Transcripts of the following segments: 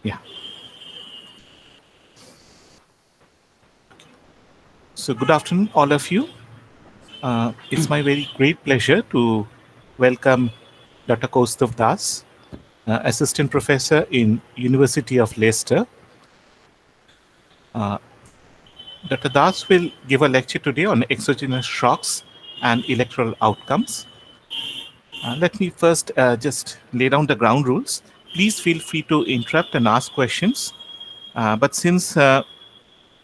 Yeah. So good afternoon, all of you. It's my very great pleasure to welcome Dr. Kaustav Das, Assistant Professor in University of Leicester. Dr. Das will give a lecture today on exogenous shocks and electoral outcomes. Let me first just lay down the ground rules. Please feel free to interrupt and ask questions. But since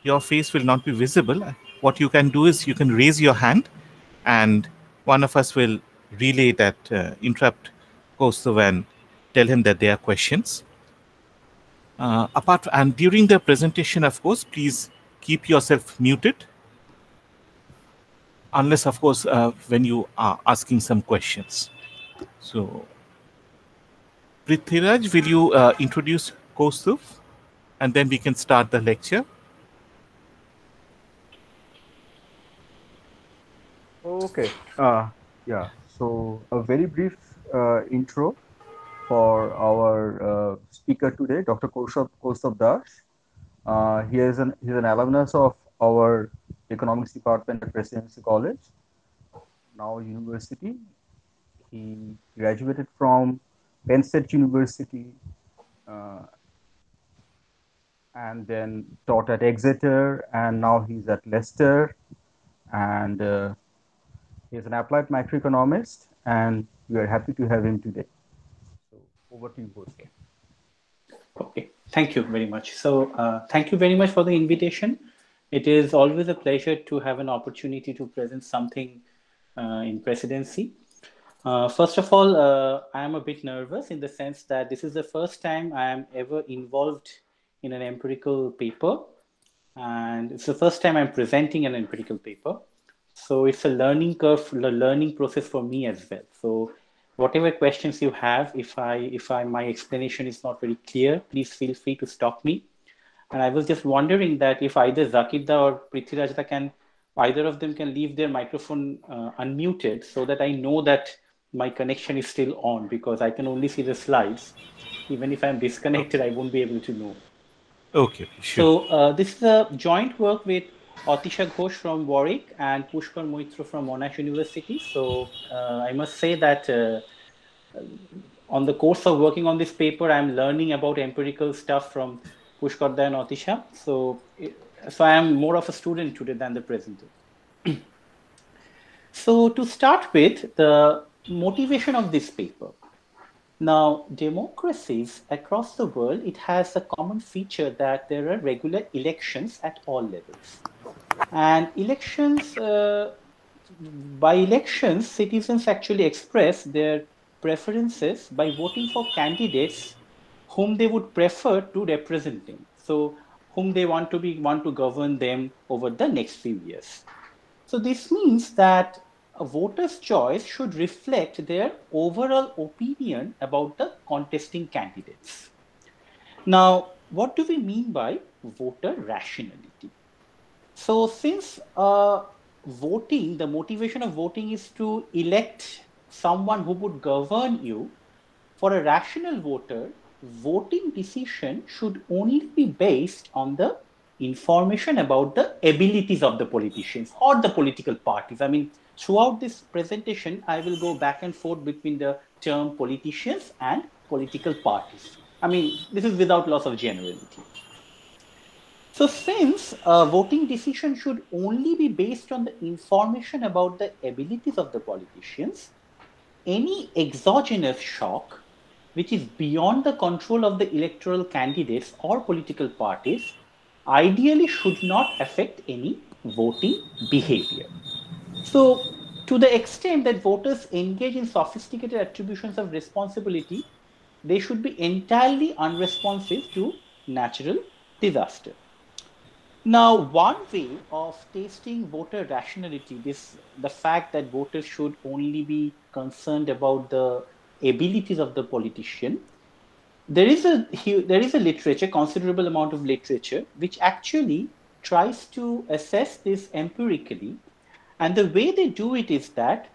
your face will not be visible, what you can do is you can raise your hand and one of us will relay that interrupt Kaustav and tell him that there are questions. And during the presentation, of course, please keep yourself muted, unless, of course, when you are asking some questions. So, Prithviraj, will you introduce Kaustav, and then we can start the lecture. Okay. Yeah. So a very brief intro for our speaker today, Dr. Kaustav Das. He's an alumnus of our economics department at Presidency College, now university. He graduated from Penn State University uh, and then taught at Exeter, and now he's at Leicester. And he's an applied macroeconomist, and we are happy to have him today. So over to you, Ghosh. Okay, thank you very much. So, thank you very much for the invitation. It is always a pleasure to have an opportunity to present something in presidency. First of all, I am a bit nervous in the sense that this is the first time I am ever involved in an empirical paper, and it's the first time I'm presenting an empirical paper. So it's a learning curve, a learning process for me as well. So whatever questions you have, if I my explanation is not very clear, please feel free to stop me. And I was just wondering that if either Zakida or Prithviraj can, either of them can leave their microphone unmuted so that I know that my connection is still on, because I can only see the slides. Even if I'm disconnected, I won't be able to know. Okay, sure. So this is a joint work with Atisha Ghosh from Warwick and Pushkar Maitra from Monash University. So I must say that on the course of working on this paper, I'm learning about empirical stuff from Pushkar and Atisha. So I am more of a student today than the presenter. So to start with, the motivation of this paper. Now, democracies across the world, it has a common feature that there are regular elections at all levels. And elections, by elections, citizens actually express their preferences by voting for candidates whom they would prefer to represent them. So, whom they want to govern them over the next few years. So this means that a voter's choice should reflect their overall opinion about the contesting candidates. Now, what do we mean by voter rationality? So since voting, the motivation of voting is to elect someone who would govern you, for a rational voter, voting decision should only be based on the information about the abilities of the politicians or the political parties. I mean, throughout this presentation, I will go back and forth between the term politicians and political parties. I mean, this is without loss of generality. So since a voting decision should only be based on the information about the abilities of the politicians, any exogenous shock, which is beyond the control of the electoral candidates or political parties, ideally should not affect any voting behavior. So, to the extent that voters engage in sophisticated attributions of responsibility, they should be entirely unresponsive to natural disaster. Now, one way of testing voter rationality, the fact that voters should only be concerned about the abilities of the politician, there is a literature, considerable amount of literature, which actually tries to assess this empirically. And the way they do it is that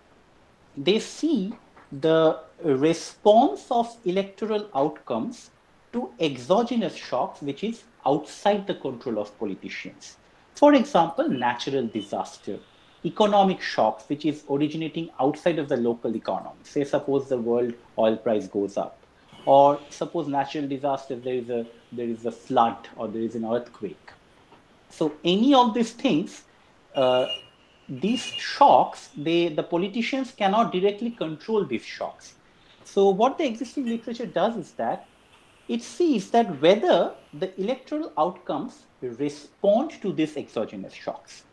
they see the response of electoral outcomes to exogenous shocks, which is outside the control of politicians. For example, natural disaster, economic shocks, which is originating outside of the local economy. Say, suppose the world oil price goes up, or suppose natural disaster, there is a flood or there is an earthquake. So any of these things, uh, these shocks, the politicians cannot directly control these shocks. So what the existing literature does is that it sees that whether the electoral outcomes respond to these exogenous shocks.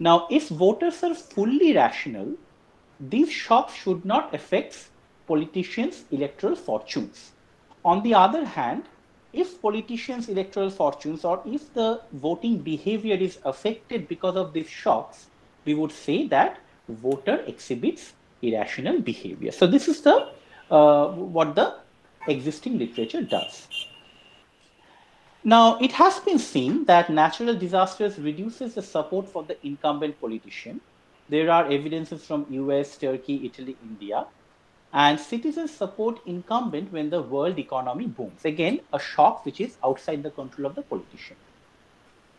Now, if voters are fully rational, these shocks should not affect politicians' electoral fortunes. On the other hand, if politicians' electoral fortunes or if the voting behavior is affected because of these shocks, we would say that voter exhibits irrational behavior. So this is the what the existing literature does. Now, it has been seen that natural disasters reduces the support for the incumbent politician. There are evidences from US, Turkey, Italy, India, and citizens support incumbent when the world economy booms. Again, a shock which is outside the control of the politician.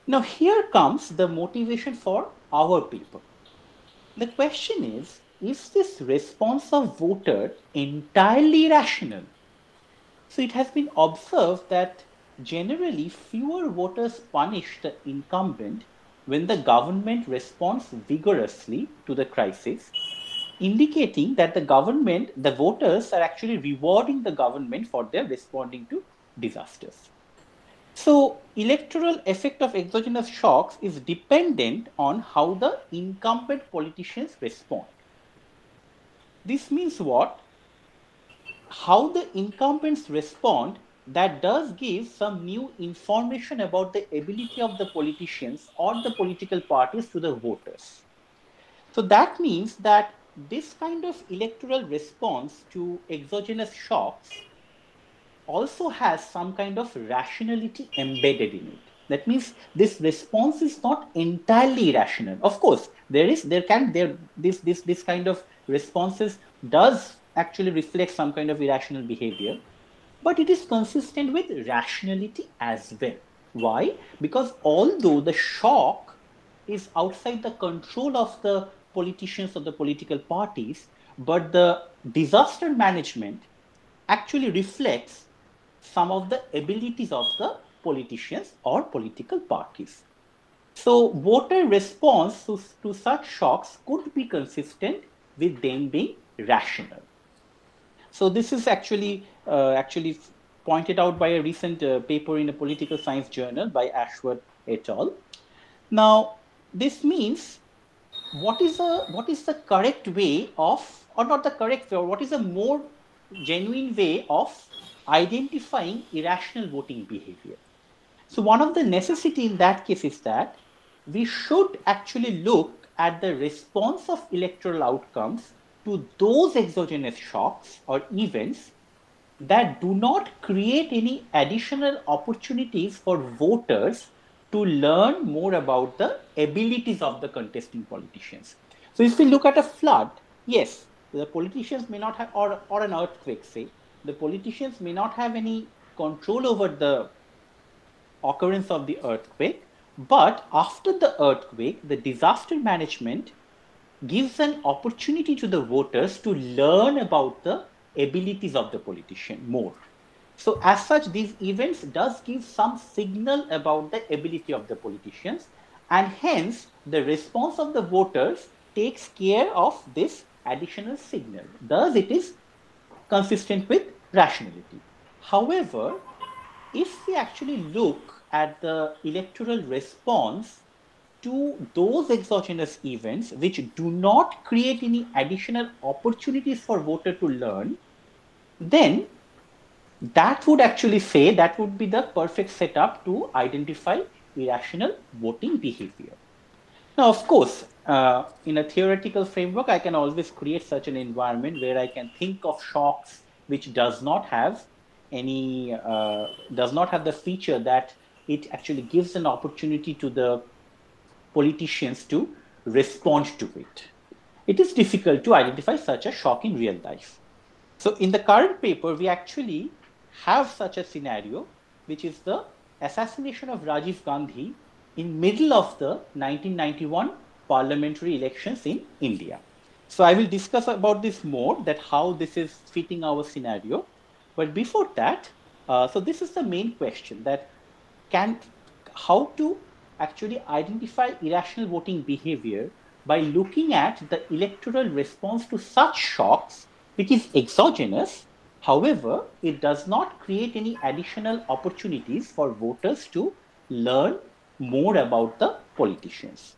Now, here comes the motivation for our paper. The question is this response of voter entirely rational? So it has been observed that generally fewer voters punish the incumbent when the government responds vigorously to the crisis, indicating that the voters are actually rewarding the government for their responding to disasters. So electoral effect of exogenous shocks is dependent on how the incumbent politicians respond. This means what? How the incumbents respond, that does give some new information about the ability of the politicians or the political parties to the voters. So that means that this kind of electoral response to exogenous shocks also has some kind of rationality embedded in it. That means this response is not entirely rational. Of course, this kind of responses does actually reflect some kind of irrational behavior, but it is consistent with rationality as well. Why? Because although the shock is outside the control of the politicians or the political parties, but the disaster management actually reflects some of the abilities of the politicians or political parties. So voter response to such shocks could be consistent with them being rational. So this is actually pointed out by a recent paper in a political science journal by Ashworth et al. Now, this means what is the correct way of, or not the correct way, or what is a more genuine way of identifying irrational voting behavior? So one of the necessity in that case is that we should actually look at the response of electoral outcomes to those exogenous shocks or events that do not create any additional opportunities for voters to learn more about the abilities of the contesting politicians. So if we look at a flood, yes, the politicians may not have, or an earthquake, say, the politicians may not have any control over the occurrence of the earthquake, but after the earthquake, the disaster management gives an opportunity to the voters to learn about the abilities of the politician more. So as such, these events does give some signal about the ability of the politicians, and hence the response of the voters takes care of this additional signal. Thus, it is consistent with rationality. However, if we actually look at the electoral response to those exogenous events which do not create any additional opportunities for voter to learn, then that would actually say that would be the perfect setup to identify irrational voting behavior. Now, of course, in a theoretical framework, I can always create such an environment where I can think of shocks which does not have the feature that it actually gives an opportunity to the politicians to respond to it. It is difficult to identify such a shock in real life. So in the current paper, we actually have such a scenario, which is the assassination of Rajiv Gandhi in middle of the 1991 parliamentary elections in India. So I will discuss about this more, that how this is fitting our scenario. But before that, so this is the main question, that how to actually identify irrational voting behavior by looking at the electoral response to such shocks, which is exogenous. However, it does not create any additional opportunities for voters to learn more about the politicians.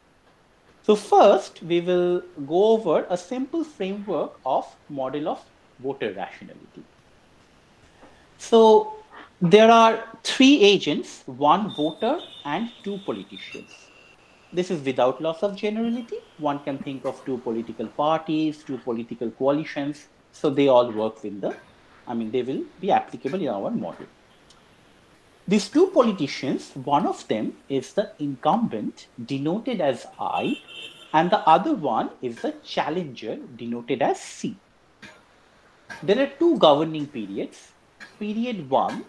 So first, we will go over a simple framework of model of voter rationality. So there are three agents, one voter and two politicians. This is without loss of generality. One can think of two political parties, two political coalitions. So they all work with they will be applicable in our model. These two politicians, one of them is the incumbent, denoted as I, and the other one is the challenger, denoted as C. There are two governing periods. Period 1,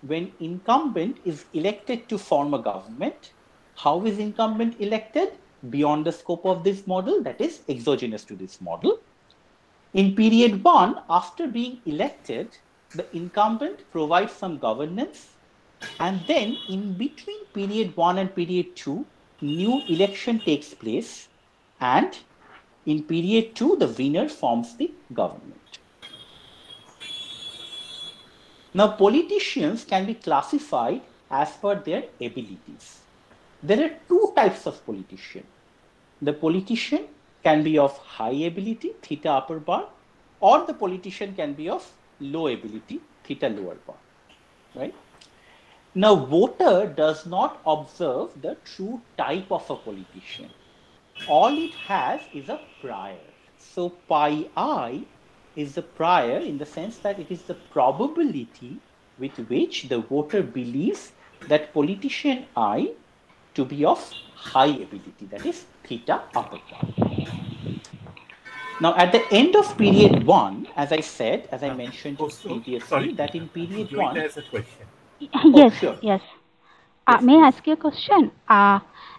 when incumbent is elected to form a government. How is incumbent elected? Beyond the scope of this model, that is exogenous to this model. In period 1, after being elected, the incumbent provides some governance, and then in between period 1 and period 2, new election takes place, and in period 2, the winner forms the government. Now, politicians can be classified as per their abilities. There are two types of politician. The politician can be of high ability, theta upper bar, or the politician can be of low ability, theta lower bar, right? Now, voter does not observe the true type of a politician. All it has is a prior. So, pi I is the prior in the sense that it is the probability with which the voter believes that politician I to be of high ability, that is theta upper bar. Now, at the end of period 1, as I said, as I mentioned previously, that in period 1... Has a question. Yes, sure. yes. Yes, May I please. ask you a question?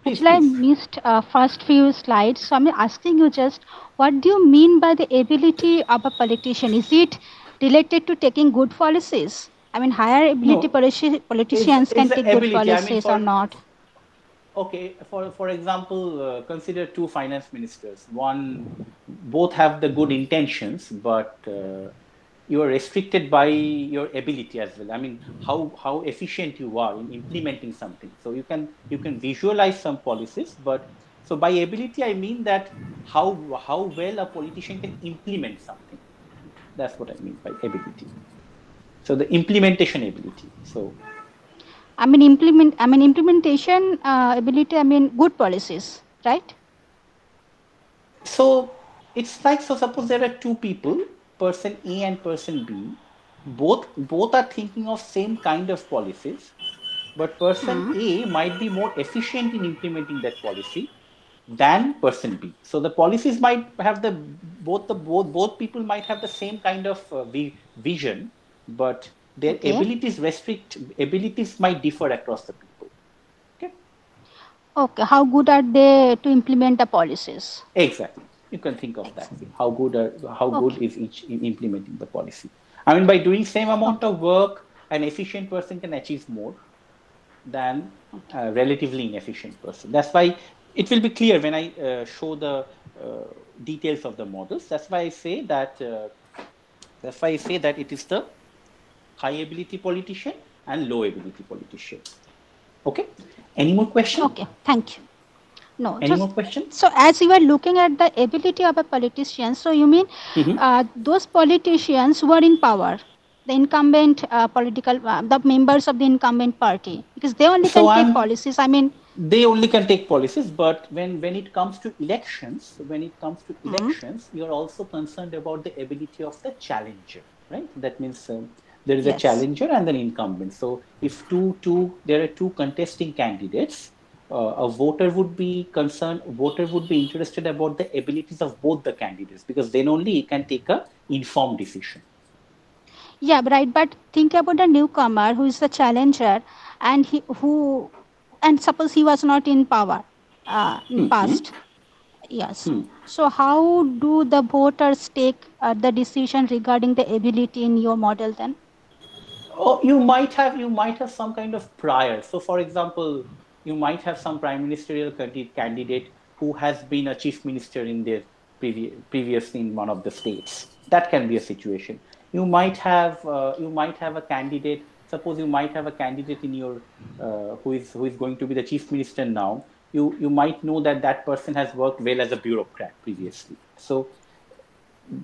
Please, Actually, I please. missed first few slides, so I'm asking you just, what do you mean by the ability of a politician? Is it related to taking good policies? I mean, higher ability No, politicians can is the take good ability. policies or not? Okay, for example, consider two finance ministers. Both have the good intentions, but you are restricted by your ability as well. I mean, how efficient you are in implementing something. So you can visualize some policies, but so by ability I mean that how well a politician can implement something. That's what I mean by ability. So the implementation ability. So implementation ability, good policies, right? So it's like, so suppose there are two people, person A and person B, both are thinking of same kind of policies, but person A might be more efficient in implementing that policy than person B. So the policies might have both people might have the same kind of vision, but their abilities might differ across the people. Okay, how good are they to implement the policies? Exactly. You can think of that way. How good is each in implementing the policy? I mean, by doing same amount of work, an efficient person can achieve more than a relatively inefficient person. That's why it will be clear when I show the details of the models. That's why I say that it is the high ability politician and low ability politician. Okay. Any more questions? Okay, thank you. No. Any more questions? So as you are looking at the ability of a politician, so you mean those politicians who are in power, the incumbent the members of the incumbent party, because they only can take policies. They only can take policies, but when it comes to elections, you're also concerned about the ability of the challenger, right? That means there is a challenger and an incumbent. So if there are two contesting candidates, a voter would be interested about the abilities of both the candidates, because then only he can take a informed decision. Yeah, right. But think about the newcomer who is the challenger, and and suppose he was not in power in past. Yes. So how do the voters take the decision regarding the ability in your model then? Oh, you might have some kind of prior. So, for example, you might have some prime ministerial candidate who has been a chief minister in their previously in one of the states. That can be a situation. You might have a candidate. Suppose you might have a candidate in your who is going to be the chief minister now. You might know that that person has worked well as a bureaucrat previously. So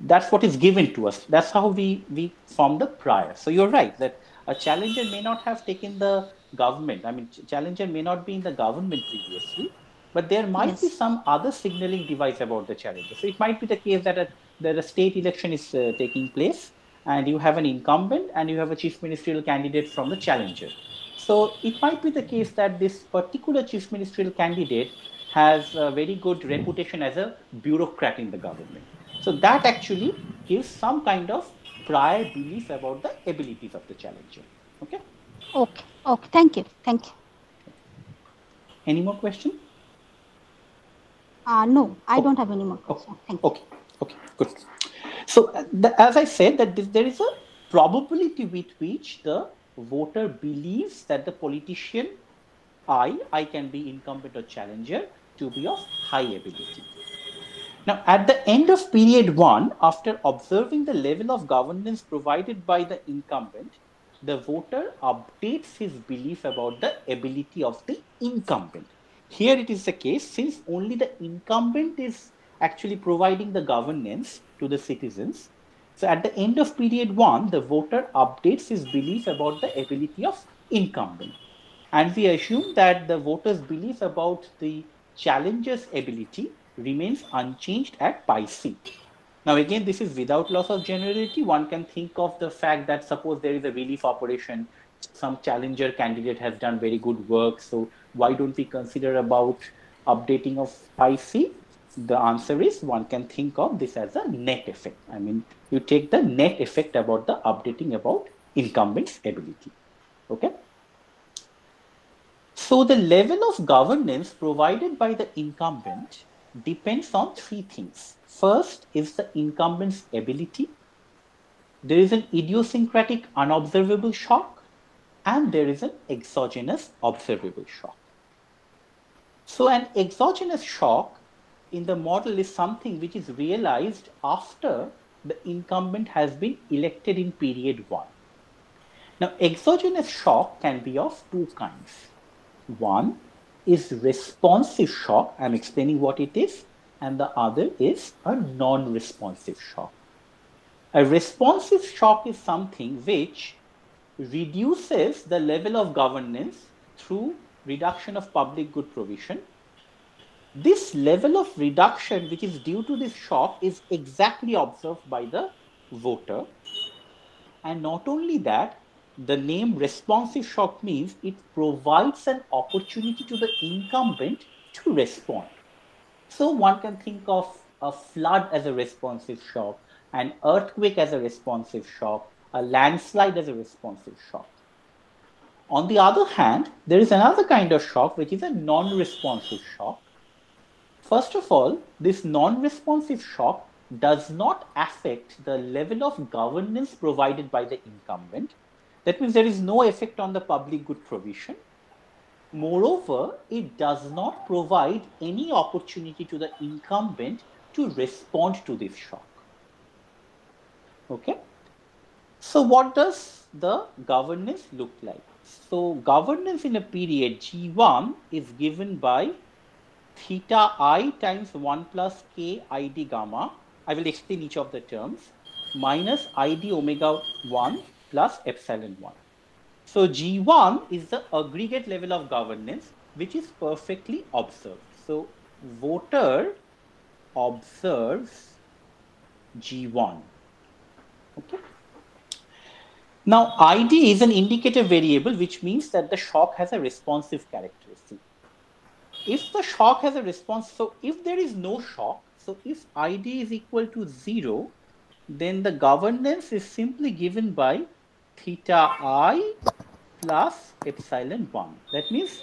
that's what is given to us. That's how we form the prior. So you're right that a challenger may not have taken the government. I mean, challenger may not be in the government previously, but there might be Yes. some other signaling device about the challenger. So it might be the case that a state election is taking place, and you have an incumbent and you have a chief ministerial candidate from the challenger. So it might be the case that this particular chief ministerial candidate has a very good reputation as a bureaucrat in the government. So that actually gives some kind of prior belief about the abilities of the challenger. Okay. Okay. Okay. Thank you. Thank you. Any more question? No, I Oh, don't have any more oh, questions. Thank you. okay. Okay. Good. So as I said, that there is a probability with which the voter believes that the politician I can be incumbent or challenger to be of high ability. Now, at the end of period one, after observing the level of governance provided by the incumbent, the voter updates his belief about the ability of the incumbent. Here it is the case, since only the incumbent is actually providing the governance to the citizens. So at the end of period one, the voter updates his belief about the ability of incumbent. And we assume that the voters' belief about the challenger's ability remains unchanged at pi c. Now, again, this is without loss of generality. One can think of the fact that suppose there is a relief operation, some challenger candidate has done very good work. So why don't we consider about updating of pi c? The answer is one can think of this as a net effect. I mean, you take the net effect about the updating about incumbent's ability. Okay. So the level of governance provided by the incumbent depends on three things. First is the incumbent's ability. There is an idiosyncratic unobservable shock, and there is an exogenous observable shock. So an exogenous shock in the model is something which is realized after the incumbent has been elected in period one. Now, exogenous shock can be of two kinds. One is responsive shock. I'm explaining what it is. And the other is a non-responsive shock. A responsive shock is something which reduces the level of governance through reduction of public good provision. This level of reduction, which is due to this shock, is exactly observed by the voter. And not only that, the name responsive shock means it provides an opportunity to the incumbent to respond. So one can think of a flood as a responsive shock, an earthquake as a responsive shock, a landslide as a responsive shock. On the other hand, there is another kind of shock which is a non-responsive shock. First of all, this non-responsive shock does not affect the level of governance provided by the incumbent. That means there is no effect on the public good provision. Moreover, it does not provide any opportunity to the incumbent to respond to this shock. Okay. So what does the governance look like? So governance in a period G1 is given by theta I times 1 plus k id gamma. I will explain each of the terms, minus id omega 1 plus epsilon 1. So G1 is the aggregate level of governance, which is perfectly observed. So voter observes G1. Okay. Now ID is an indicative variable, which means that the shock has a responsive characteristic. If the shock has a response, so if there is no shock, so if ID is equal to 0, then the governance is simply given by theta I plus epsilon 1. That means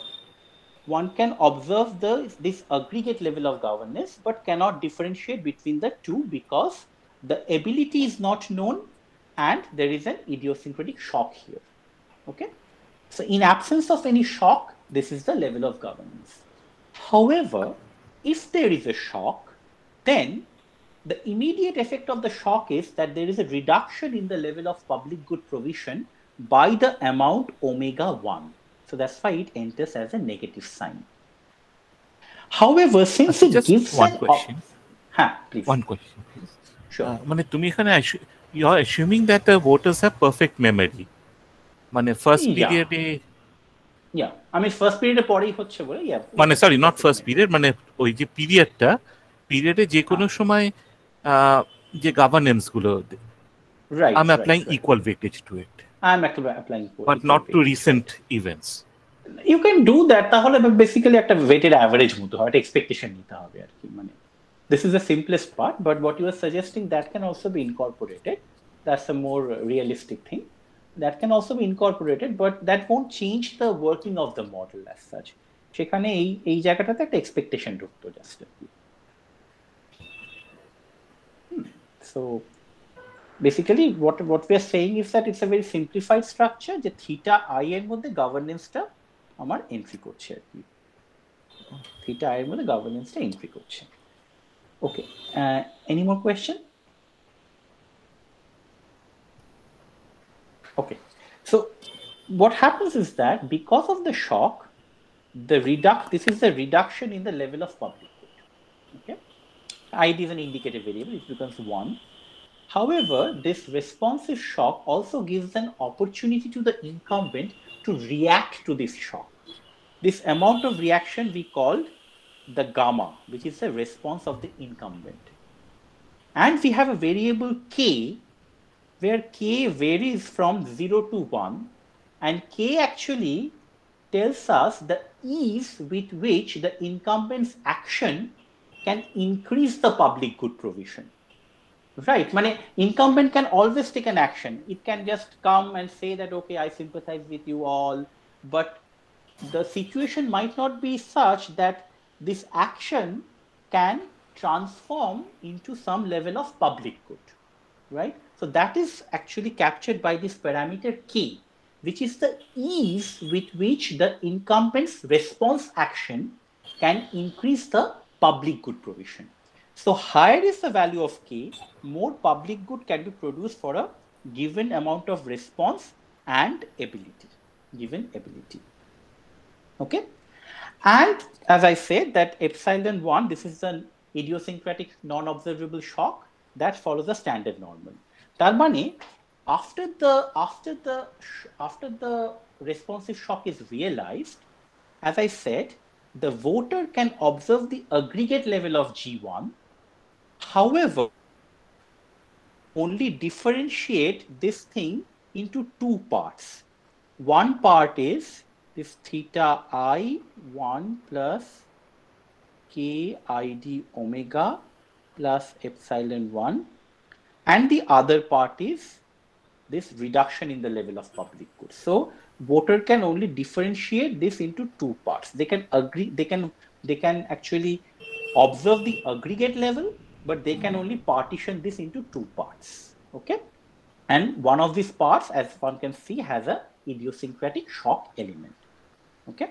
one can observe this aggregate level of governance but cannot differentiate between the two because the ability is not known and there is an idiosyncratic shock here. Okay, so in absence of any shock, this is the level of governance. However, if there is a shock, then the immediate effect of the shock is that there is a reduction in the level of public good provision by the amount omega 1. So that's why it enters as a negative sign. However, since it just gives one question. Please. One question, please. Sure. You are assuming that the voters have perfect memory. First period. Yeah, I mean first period পরেই হচ্ছে বলে sorry, not first period, ওই যে পিরিয়ডে যে কোনো সময় যে গভর্নেন্স গুলো, right, I'm applying equal weightage to it. I'm applying equal, but not to recent events. You can do that, তাহলে basically একটা weighted average মতো হয়, expectation নিতে হবে আর কি, মানে this is the simplest part, but what you are suggesting that can also be incorporated. That's a more realistic thing. That can also be incorporated, but that won't change the working of the model as such. সেখানে এই জায়গাটাতে একটা expectation ঢুকতো just. So basically what we are saying is that it's a very simplified structure যে theta I এর মধ্যে governance-টা আমার entry করছে আর কি, theta I এর মধ্যে governance-টা entry করছে. Okay, any more question? Okay, so what happens is that because of the shock, this is the reduction in the level of public good. Okay, id is an indicative variable, it becomes 1. However, this responsive shock also gives an opportunity to the incumbent to react to this shock. This amount of reaction we called the gamma, which is the response of the incumbent. And we have a variable k, where k varies from 0 to 1, and k actually tells us the ease with which the incumbent's action can increase the public good provision. Right, mane incumbent can always take an action. It can just come and say that, okay, I sympathize with you all, but the situation might not be such that this action can transform into some level of public good, right? So that is actually captured by this parameter k, which is the ease with which the incumbent's response action can increase the public good provision. So higher is the value of k, more public good can be produced for a given amount of response and ability, given ability. Okay, and as I said that epsilon 1, this is an idiosyncratic non-observable shock that follows a standard normal. তার মানে after the responsive shock is realized, as I said, the voter can observe the aggregate level of G1. However, only differentiate this thing into two parts. One part is this theta I1 plus k id omega plus epsilon 1, and the other part is this reduction in the level of public good. So voter can only differentiate this into two parts. They can actually observe the aggregate level, but they can only partition this into two parts. Okay, and one of these parts, as one can see, has a idiosyncratic shock element. Okay,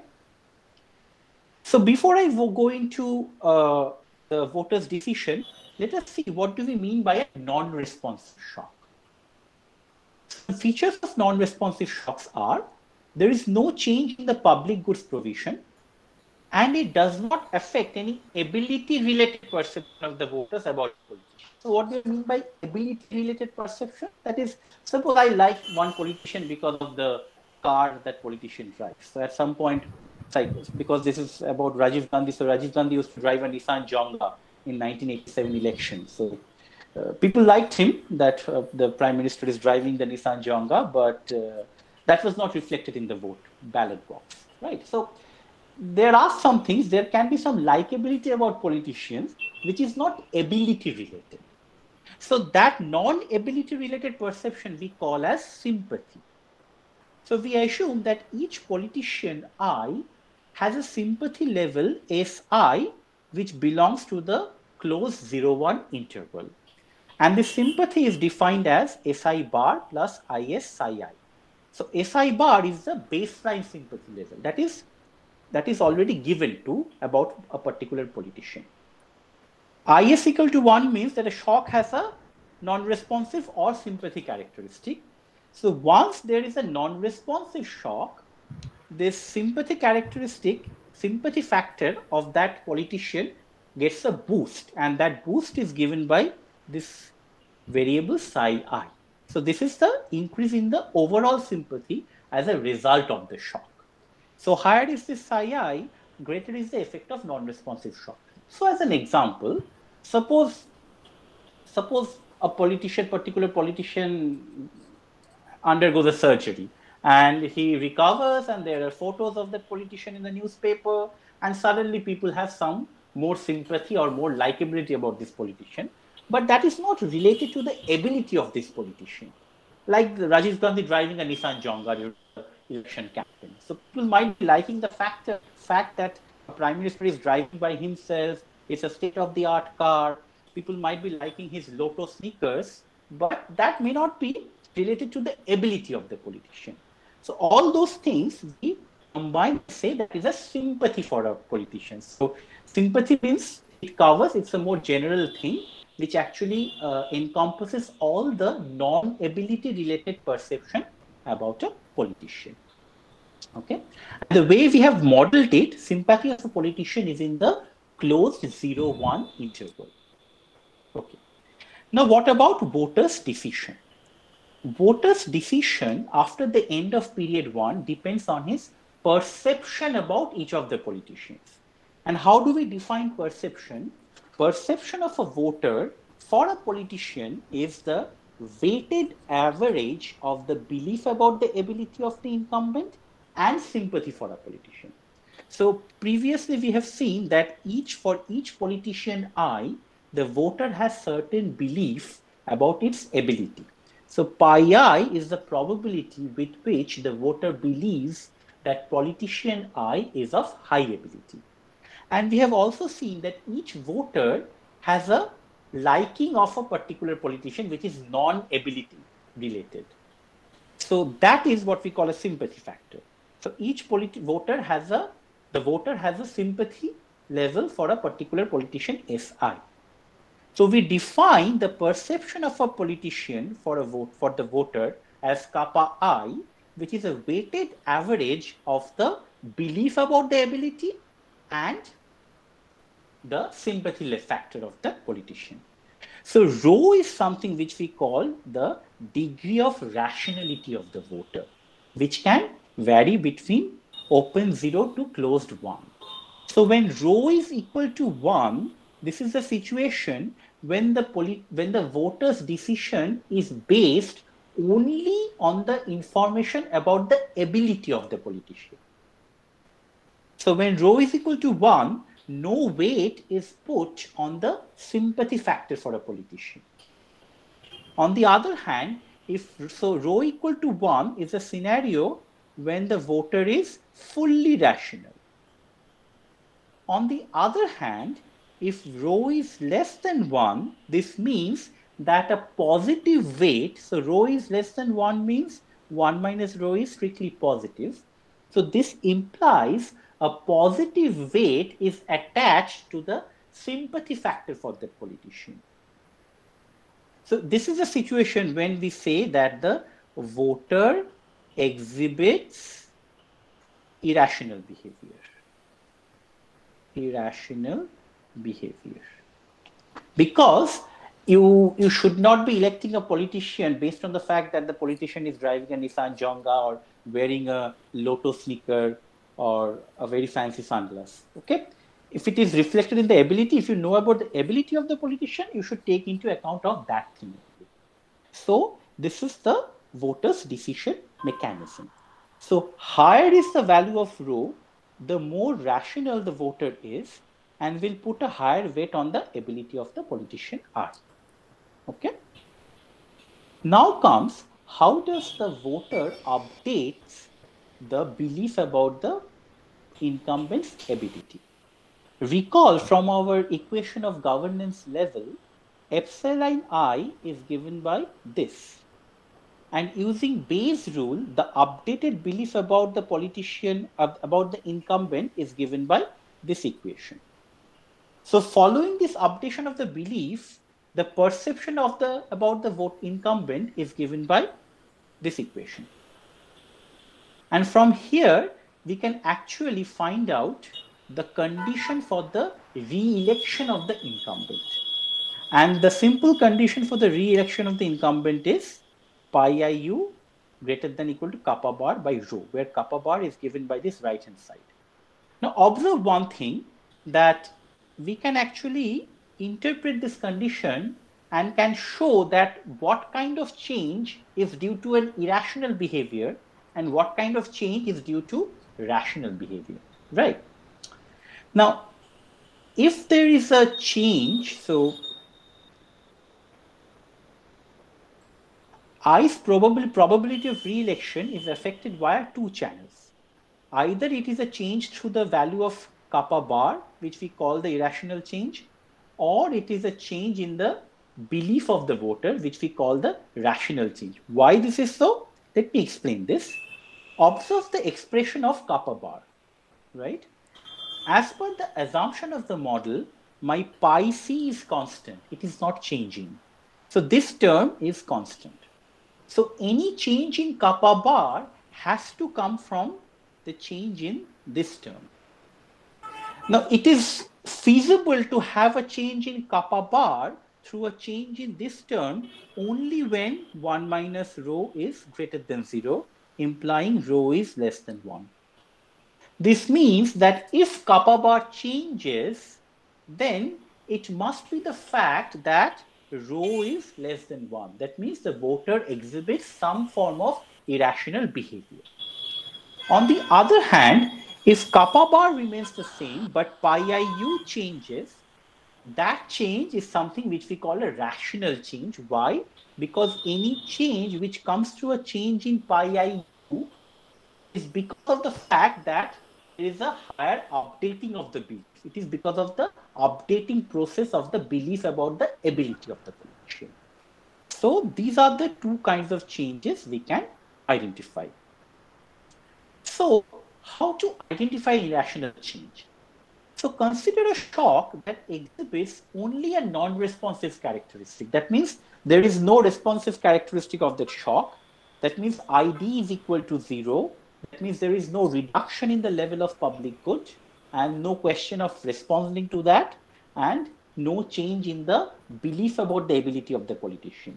so before I go into the voter's decision, let us see what do we mean by a non-responsive shock. The features of non-responsive shocks are there is no change in the public goods provision, and it does not affect any ability-related perception of the voters about politicians. So what do you mean by ability-related perception? That is, suppose I like one politician because of the car that politician drives. So at some point, because this is about Rajiv Gandhi, so Rajiv Gandhi used to drive a Nissan Jonga in 1987 election. So people liked him that the Prime Minister is driving the Nissan Jonga, but that was not reflected in the ballot box, right? So there are some things, there can be some likability about politicians, which is not ability related. So that non-ability related perception we call as sympathy. So we assume that each politician I has a sympathy level Si which belongs to the closed 0-1 interval. And the sympathy is defined as Si bar plus Is psi I. So Si bar is the baseline sympathy level that is already given to about a particular politician. Is equal to 1 means that a shock has a non-responsive or sympathy characteristic. So once there is a non-responsive shock, this sympathy characteristic, sympathy factor of that politician gets a boost, and that boost is given by this variable psi I. So this is the increase in the overall sympathy as a result of the shock. So higher is the psi I, greater is the effect of non-responsive shock. So as an example, suppose a particular politician undergoes a surgery and he recovers, and there are photos of that politician in the newspaper, and suddenly people have some more sympathy or more likability about this politician, but that is not related to the ability of this politician, like Rajiv Gandhi driving a Nissan Jonga during the election campaign. So people might be liking the fact that a prime minister is driving by himself, it's a state of the art car, people might be liking his Lotto sneakers, but that may not be related to the ability of the politician. So all those things we combine and say that is a sympathy for a politician. So sympathy means it's a more general thing which actually encompasses all the non-ability related perception about a politician. Okay. And the way we have modeled it, sympathy of a politician is in the closed 0-1 interval. Okay. Now, what about voters' decision? Voters' decision after the end of period 1 depends on his perception about each of the politicians. And how do we define perception? Perception of a voter for a politician is the weighted average of the belief about the ability of the incumbent and sympathy for a politician. So previously we have seen that for each politician I, the voter has certain belief about its ability. So pi I is the probability with which the voter believes that politician I is of high ability. And we have also seen that each voter has a liking of a particular politician which is non-ability related. So that is what we call a sympathy factor. So each voter has a sympathy level for a particular politician Si. So we define the perception of a politician for the voter as kappa I, which is a weighted average of the belief about the ability and the sympathy factor of the politician. So rho is something which we call the degree of rationality of the voter, which can vary between open 0 to closed 1. So when rho is equal to 1, this is the situation when the voter's decision is based only on the information about the ability of the politician. So when rho is equal to 1, no weight is put on the sympathy factor for a politician. On the other hand, rho equal to 1 is a scenario when the voter is fully rational. On the other hand, if rho is less than 1, this means that a positive weight, so rho is less than 1 means 1 minus rho is strictly positive. So this implies a positive weight is attached to the sympathy factor for the politician. So this is a situation when we say that the voter exhibits irrational behavior. Irrational behavior. Because you should not be electing a politician based on the fact that the politician is driving a Nissan Jonga or wearing a Lotto sneaker or a very fancy sunglass. Okay? If it is reflected in the ability, if you know about the ability of the politician, you should take into account of that thing. So this is the voter's decision mechanism. So higher is the value of rho, the more rational the voter is, and will put a higher weight on the ability of the politician I. Okay. Now comes, how does the voter updates the belief about the incumbent's ability? Recall from our equation of governance level, epsilon I is given by this. And using Bayes' rule, the updated belief about the politician, about the incumbent is given by this equation. So following this updation of the belief, the perception of the about the vote incumbent is given by this equation. And from here, we can actually find out the condition for the re-election of the incumbent. And the simple condition for the re-election of the incumbent is pi iu greater than equal to kappa bar by rho, where kappa bar is given by this right-hand side. Now observe one thing, that we can actually interpret this condition and can show that what kind of change is due to an irrational behavior and what kind of change is due to rational behavior, right? Now, if there is a change, so I's probability of re-election is affected via two channels. Either it is a change through the value of kappa bar, which we call the irrational change, or it is a change in the belief of the voter, which we call the rational change. Why this is so? Let me explain this. Observe the expression of kappa bar, right? As per the assumption of the model, my pi c is constant. It is not changing. So this term is constant. So any change in kappa bar has to come from the change in this term. Now it is feasible to have a change in kappa bar through a change in this term only when 1 minus rho is greater than 0, implying rho is less than 1. This means that if kappa bar changes, then it must be the fact that rho is less than 1. That means the voter exhibits some form of irrational behavior. On the other hand, if kappa bar remains the same but pi iu changes, that change is something which we call a rational change. Why? Because any change which comes through a change in pi iu is because of the fact that there is a higher updating of the belief. It is because of the updating process of the belief about the ability of the politician. So these are the two kinds of changes we can identify. So how to identify irrational change? So consider a shock that exhibits only a non-responsive characteristic. That means there is no responsive characteristic of that shock. That means ID is equal to 0. That means there is no reduction in the level of public good and no question of responding to that, and no change in the belief about the ability of the politician.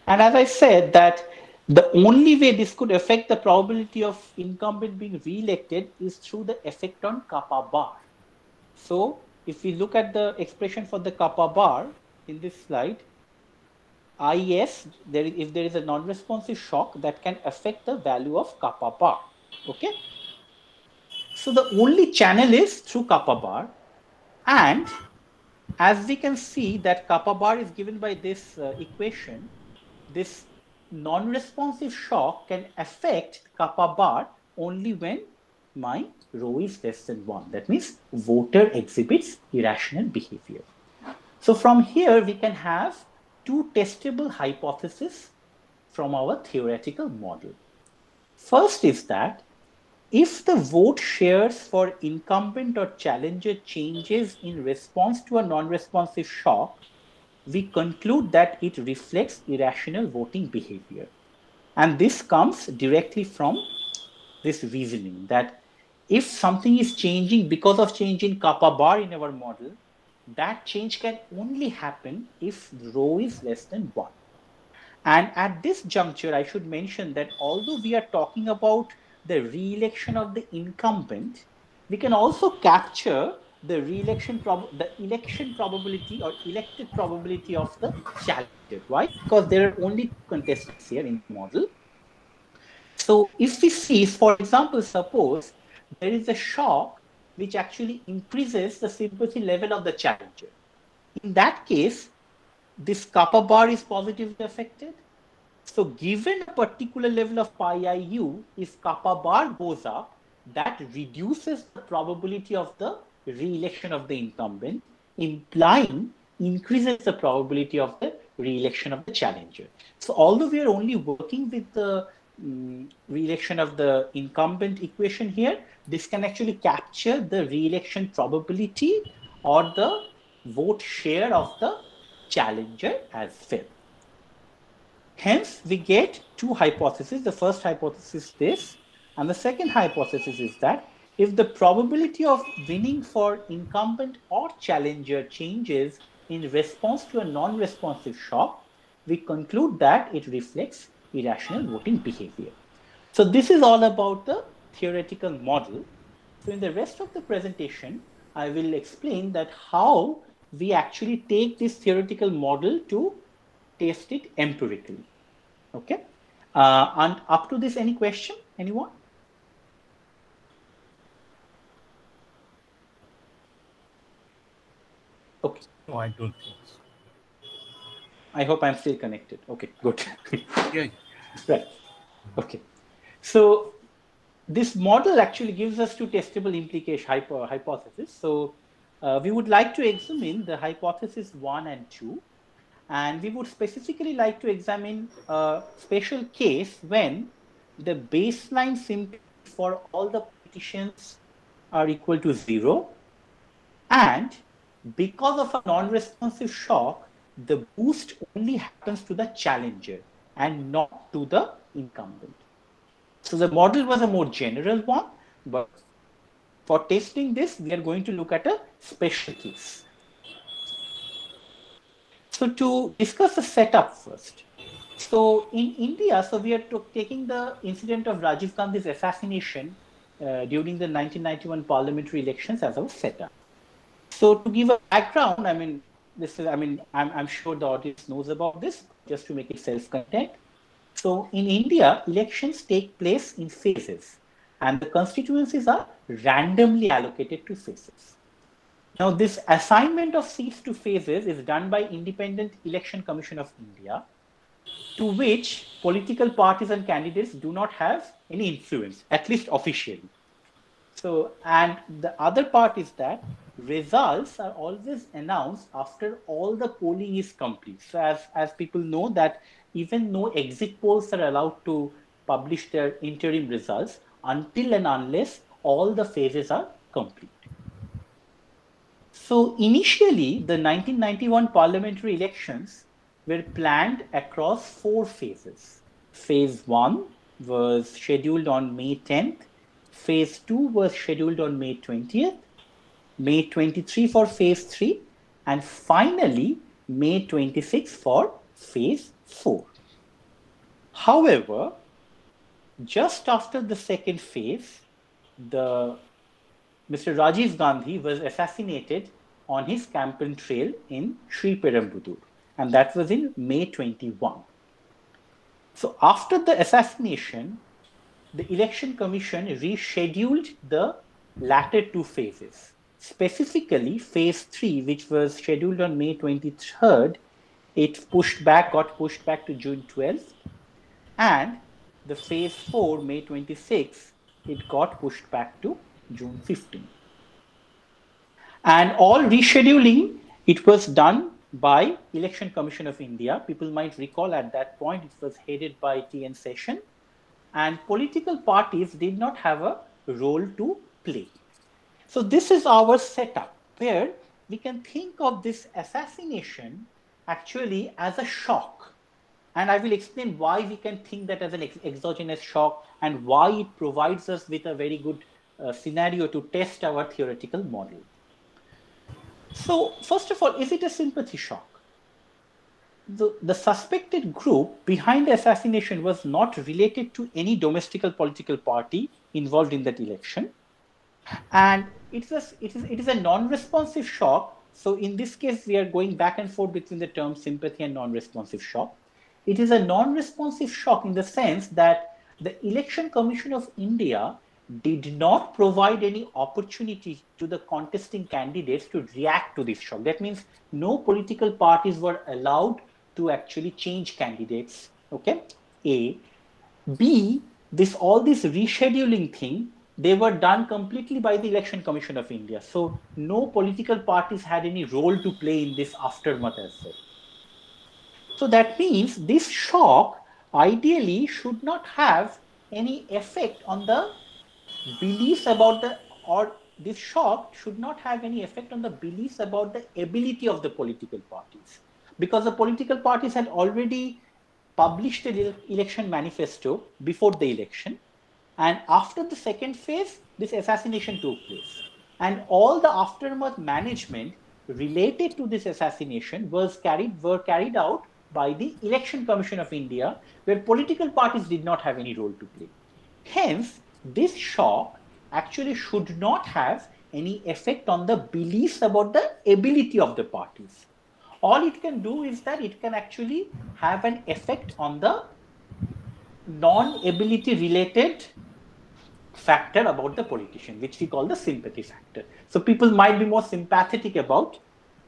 And as I said, that the only way this could affect the probability of incumbent being re-elected is through the effect on kappa bar. So if we look at the expression for the kappa bar in this slide, IS, if there is a non-responsive shock, that can affect the value of kappa bar. Okay. So the only channel is through kappa bar, and as we can see that kappa bar is given by this equation, this non-responsive shock can affect kappa bar only when my rho is less than 1. That means voter exhibits irrational behavior. So from here we can have two testable hypotheses from our theoretical model. First is that if the vote shares for incumbent or challenger changes in response to a non-responsive shock, we conclude that it reflects irrational voting behavior. And this comes directly from this reasoning that if something is changing because of change in kappa bar in our model, that change can only happen if rho is less than 1. And at this juncture, I should mention that although we are talking about the re-election of the incumbent, we can also capture the election probability or elected probability of the challenger. Why? Because there are only two contestants here in the model. So if we see, for example, suppose there is a shock which actually increases the sympathy level of the challenger. In that case, this kappa bar is positively affected. So given a particular level of pi iu, if kappa bar goes up, that reduces the probability of the re-election of the incumbent, implying increases the probability of the re-election of the challenger. So although we are only working with the re-election of the incumbent equation here, this can actually capture the re-election probability or the vote share of the challenger as well. Hence, we get two hypotheses. The first hypothesis is this, and the second hypothesis is that if the probability of winning for incumbent or challenger changes in response to a non-responsive shock, we conclude that it reflects irrational voting behavior. So this is all about the theoretical model. So in the rest of the presentation, I will explain that how we actually take this theoretical model to test it empirically. Okay. And up to this, any question? Anyone? Okay. No, I don't think so. I hope I'm still connected. Okay, good. Yeah. Right. Okay. So this model actually gives us two testable implication hypotheses. So we would like to examine the hypothesis 1 and 2. And we would specifically like to examine a special case when the baseline symptoms for all the politicians are equal to 0. And because of a non-responsive shock, the boost only happens to the challenger and not to the incumbent. So the model was a more general one, but for testing this, we are going to look at a special case. So to discuss the setup first. So in India, so we are taking the incident of Rajiv Gandhi's assassination during the 1991 parliamentary elections as our setup. So to give a background, I mean, this is, I mean, I'm sure the audience knows about this, just to make it self-contained. So in India, elections take place in phases, and the constituencies are randomly allocated to phases. Now, this assignment of seats to phases is done by Independent Election Commission of India, to which political parties and candidates do not have any influence, at least officially. So, and the other part is that results are always announced after all the polling is complete. So, as people know that even no exit polls are allowed to publish their interim results until and unless all the phases are complete. So initially, the 1991 parliamentary elections were planned across 4 phases. Phase 1 was scheduled on May 10th, Phase 2 was scheduled on May 20th, May 23 for Phase 3, and finally May 26 for Phase 4. However, just after the second phase, Mr. Rajiv Gandhi was assassinated on his campaign trail in Sriperumbudur, and that was in May 21. So after the assassination, the Election Commission rescheduled the latter 2 phases. Specifically, Phase 3, which was scheduled on May 23rd, it got pushed back to June 12th, and the Phase 4, May 26th, it got pushed back to June 15th. And all rescheduling, it was done by Election Commission of India. People might recall at that point it was headed by T.N. Session, and political parties did not have a role to play. So this is our setup, where we can think of this assassination actually as a shock. And I will explain why we can think that as an exogenous shock and why it provides us with a very good scenario to test our theoretical model. So first of all, is it a sympathy shock? The suspected group behind the assassination was not related to any domestic political party involved in that election. And it is a non-responsive shock. So in this case, we are going back and forth between the terms sympathy and non-responsive shock. It is a non-responsive shock in the sense that the Election Commission of India did not provide any opportunity to the contesting candidates to react to this shock. That means no political parties were allowed to actually change candidates. Okay, A. B. All this rescheduling thing, they were done completely by the Election Commission of India. So no political parties had any role to play in this aftermath as well. So that means this shock ideally should not have any effect on the beliefs about the, or this shock should not have any effect on the beliefs about the ability of the political parties, because the political parties had already published the election manifesto before the election, and after the second phase this assassination took place, and all the aftermath management related to this assassination were carried out by the Election Commission of India, where political parties did not have any role to play. Hence, this shock actually should not have any effect on the beliefs about the ability of the parties. All it can do is that it can actually have an effect on the non-ability related factor about the politician, which we call the sympathy factor. So people might be more sympathetic about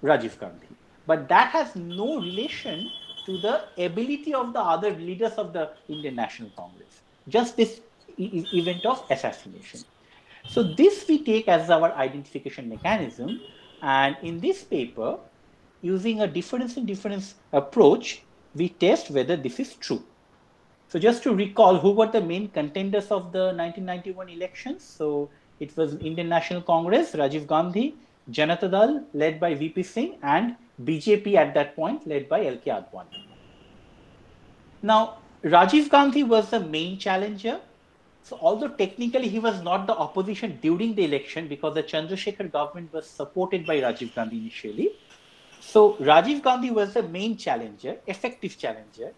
Rajiv Gandhi, but that has no relation to the ability of the other leaders of the Indian National Congress. Just this event of assassination. So this we take as our identification mechanism, and in this paper, using a difference in difference approach, we test whether this is true. So just to recall, who were the main contenders of the 1991 elections? So it was Indian National Congress, Rajiv Gandhi, Janata Dal led by VP Singh, and BJP at that point led by LK Advani. Now, Rajiv Gandhi was the main challenger. So although technically he was not the opposition during the election, because the Chandrasekhar government was supported by Rajiv Gandhi initially. So Rajiv Gandhi was the main challenger, effective challenger.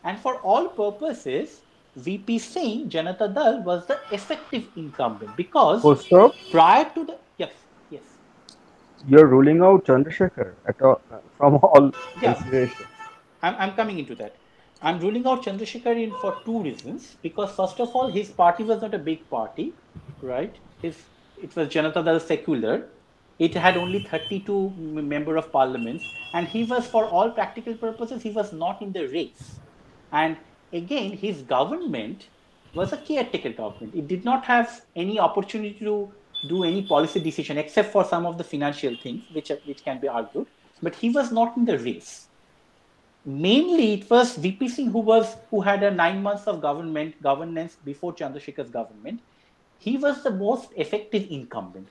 And for all purposes, VP Singh, Janata Dal, was the effective incumbent, because Kaustav, prior to the... Yes. you're ruling out Chandrasekhar from all Yeah, consideration. I'm coming into that. I'm ruling out Chandrasekhar for two reasons. Because first of all, his party was not a big party, right? It was Janata Dal secular. It had only 32 member of parliaments, and he was, for all practical purposes, he was not in the race. And again, his government was a caretaker government. It did not have any opportunity to do any policy decision except for some of the financial things, which can be argued. But he was not in the race. Mainly, it was VP Singh who had a 9 months of governance before Chandrasekhar's government. He was the most effective incumbent.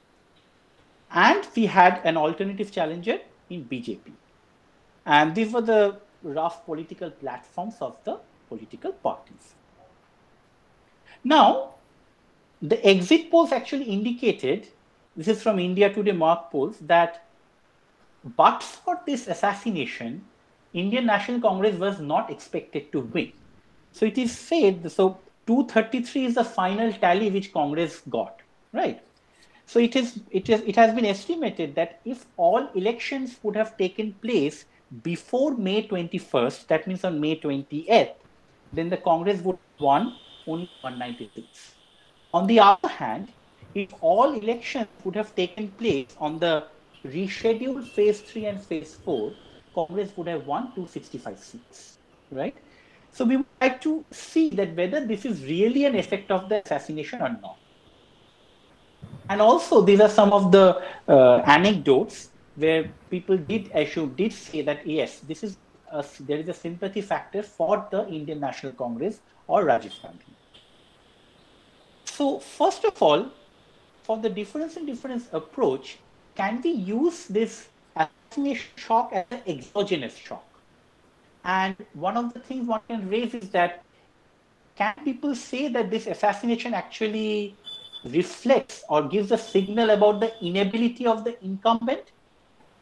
And we had an alternative challenger in BJP. And these were the rough political platforms of the political parties. Now, the exit polls actually indicated, this is from India Today Mark polls, that but for this assassination, Indian National Congress was not expected to win. So it is said, so 233 is the final tally which Congress got, right? So it has been estimated that if all elections would have taken place before May 21st, that means on May 28th, then the Congress would have won only 196. On the other hand, if all elections would have taken place on the rescheduled phase 3 and phase 4, Congress would have won 265 seats, right? So we would like to see that whether this is really an effect of the assassination or not. And also, these are some of the anecdotes where people did say that yes, there is a sympathy factor for the Indian National Congress or Rajiv Gandhi. So first of all, for the difference in difference approach, can we use this assassination shock as an exogenous shock? And one of the things one can raise is that, can people say that this assassination actually reflects or gives a signal about the inability of the incumbent?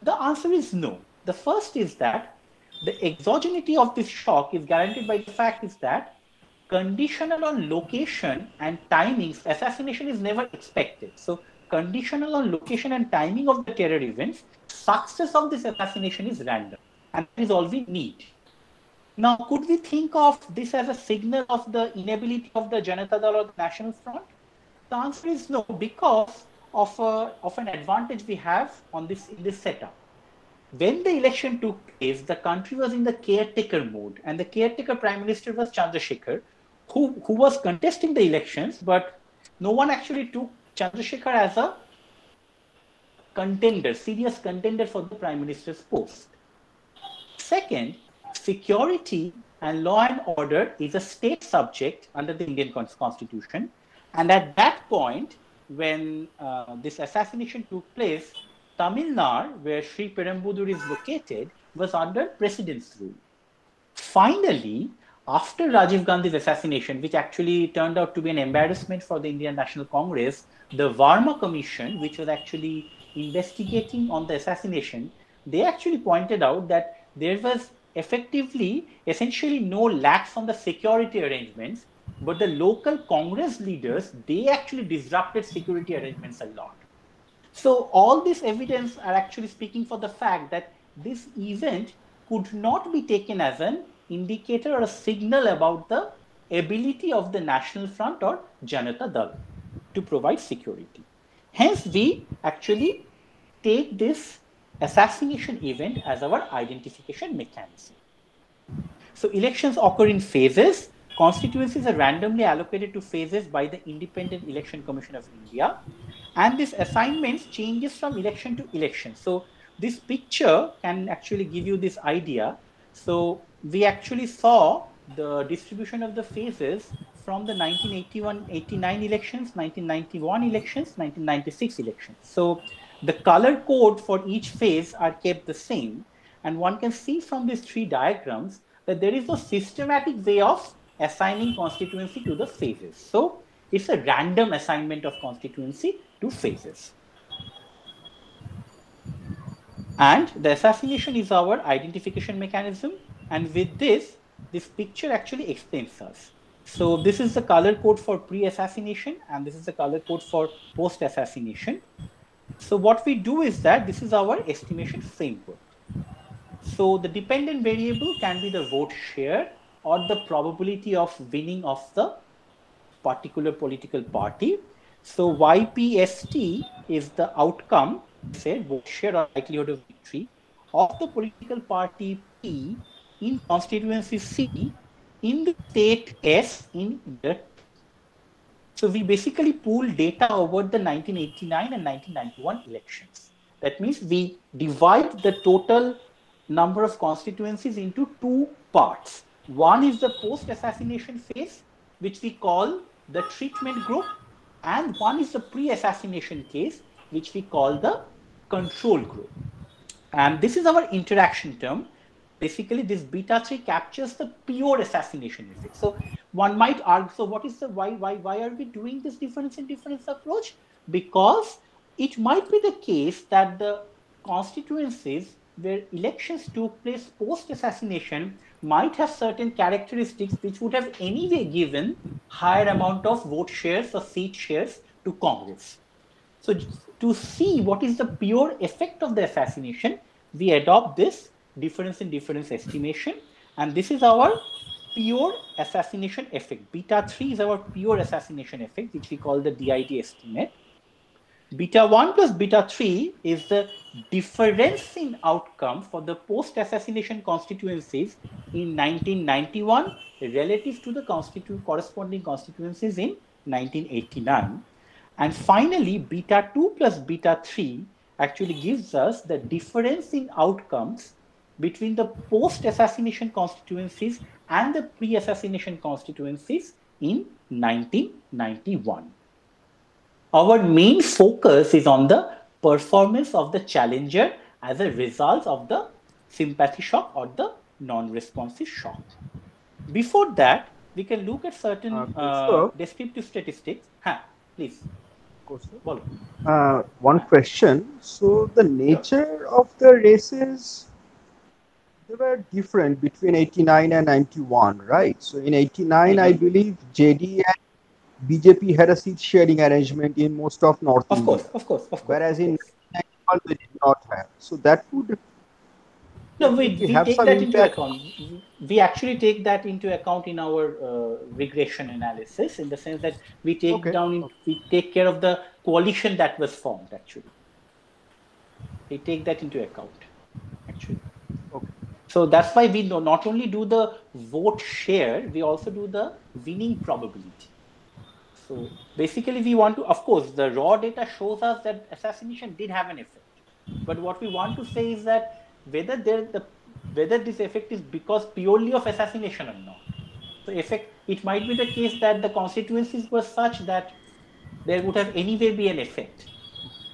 The answer is no. The first is that the exogeneity of this shock is guaranteed by the fact is that conditional on location and timings, assassination is never expected. So conditional on location and timing of the terror events, success of this assassination is random. And that is all we need. Now, could we think of this as a signal of the inability of the Janata Dal or the National Front? The answer is no, because of an advantage we have on in this setup. When the election took place, the country was in the caretaker mode, and the caretaker prime minister was Chandrasekhar, who was contesting the elections, but no one actually took Chandrasekhar as a contender, serious contender for the prime minister's post. Second, security and law and order is a state subject under the Indian Constitution, and at that point, when this assassination took place, Tamil Nadu, where Sri Perumbudur is located, was under president's rule. Finally, after Rajiv Gandhi's assassination, which actually turned out to be an embarrassment for the Indian National Congress, the Varma Commission, which was actually investigating on the assassination, they actually pointed out that there was essentially no lax on the security arrangements, but the local Congress leaders, they actually disrupted security arrangements a lot. So all this evidence are actually speaking for the fact that this event could not be taken as an indicator or a signal about the ability of the National Front or Janata Dal to provide security. Hence, we actually take this assassination event as our identification mechanism. So elections occur in phases. Constituencies are randomly allocated to phases by the Independent Election Commission of India. And this assignment changes from election to election. So this picture can actually give you this idea. So we actually saw the distribution of the phases from the 1981-89 elections, 1991 elections, 1996 elections. So the color code for each phase are kept the same. And one can see from these three diagrams that there is a systematic way of assigning constituency to the phases. So it's a random assignment of constituency to phases. And the assassination is our identification mechanism. And with this picture actually explains us. So this is the color code for pre-assassination, and this is the color code for post-assassination. So what we do is that this is our estimation framework. So the dependent variable can be the vote share or the probability of winning of the particular political party. So YPST is the outcome, say vote share or likelihood of victory of the political party P in constituency C in the state S in year T. So we basically pool data over the 1989 and 1991 elections. That means we divide the total number of constituencies into two parts. One is the post-assassination phase, which we call the treatment group, and one is the pre-assassination case, which we call the control group. And this is our interaction term. Basically, this beta 3 captures the pure assassination effect. So one might argue, so what is the why are we doing this difference in difference approach? Because it might be the case that the constituencies where elections took place post-assassination might have certain characteristics which would have anyway given higher amount of vote shares or seat shares to Congress. So to see what is the pure effect of the assassination, we adopt this difference in difference estimation, and this is our pure assassination effect. Beta 3 is our pure assassination effect, which we call the DID estimate. Beta 1 plus beta 3 is the difference in outcome for the post-assassination constituencies in 1991 relative to the corresponding constituencies in 1989. And finally, beta 2 plus beta 3 actually gives us the difference in outcomes between the post-assassination constituencies and the pre-assassination constituencies in 1991. Our main focus is on the performance of the challenger as a result of the sympathy shock or the non-responsive shock. Before that, we can look at certain descriptive statistics. Please. One question. So the nature of the races, they were different between 89 and 91, right? So in 89, I believe JD and BJP had a seat sharing arrangement in most of North India. Of course. Whereas in 1991, they did not have. So that would No, we have take some that into impact. account. We actually take that into account in our regression analysis, in the sense that we take we take care of the coalition that was formed. Actually, we take that into account. Actually, so that's why we not only do the vote share, we also do the winning probability. So basically, we want to, of course, the raw data shows us that assassination did have an effect. But what we want to say is that whether this effect is because purely of assassination or not. So it might be the case that the constituencies were such that there would have anyway be an effect,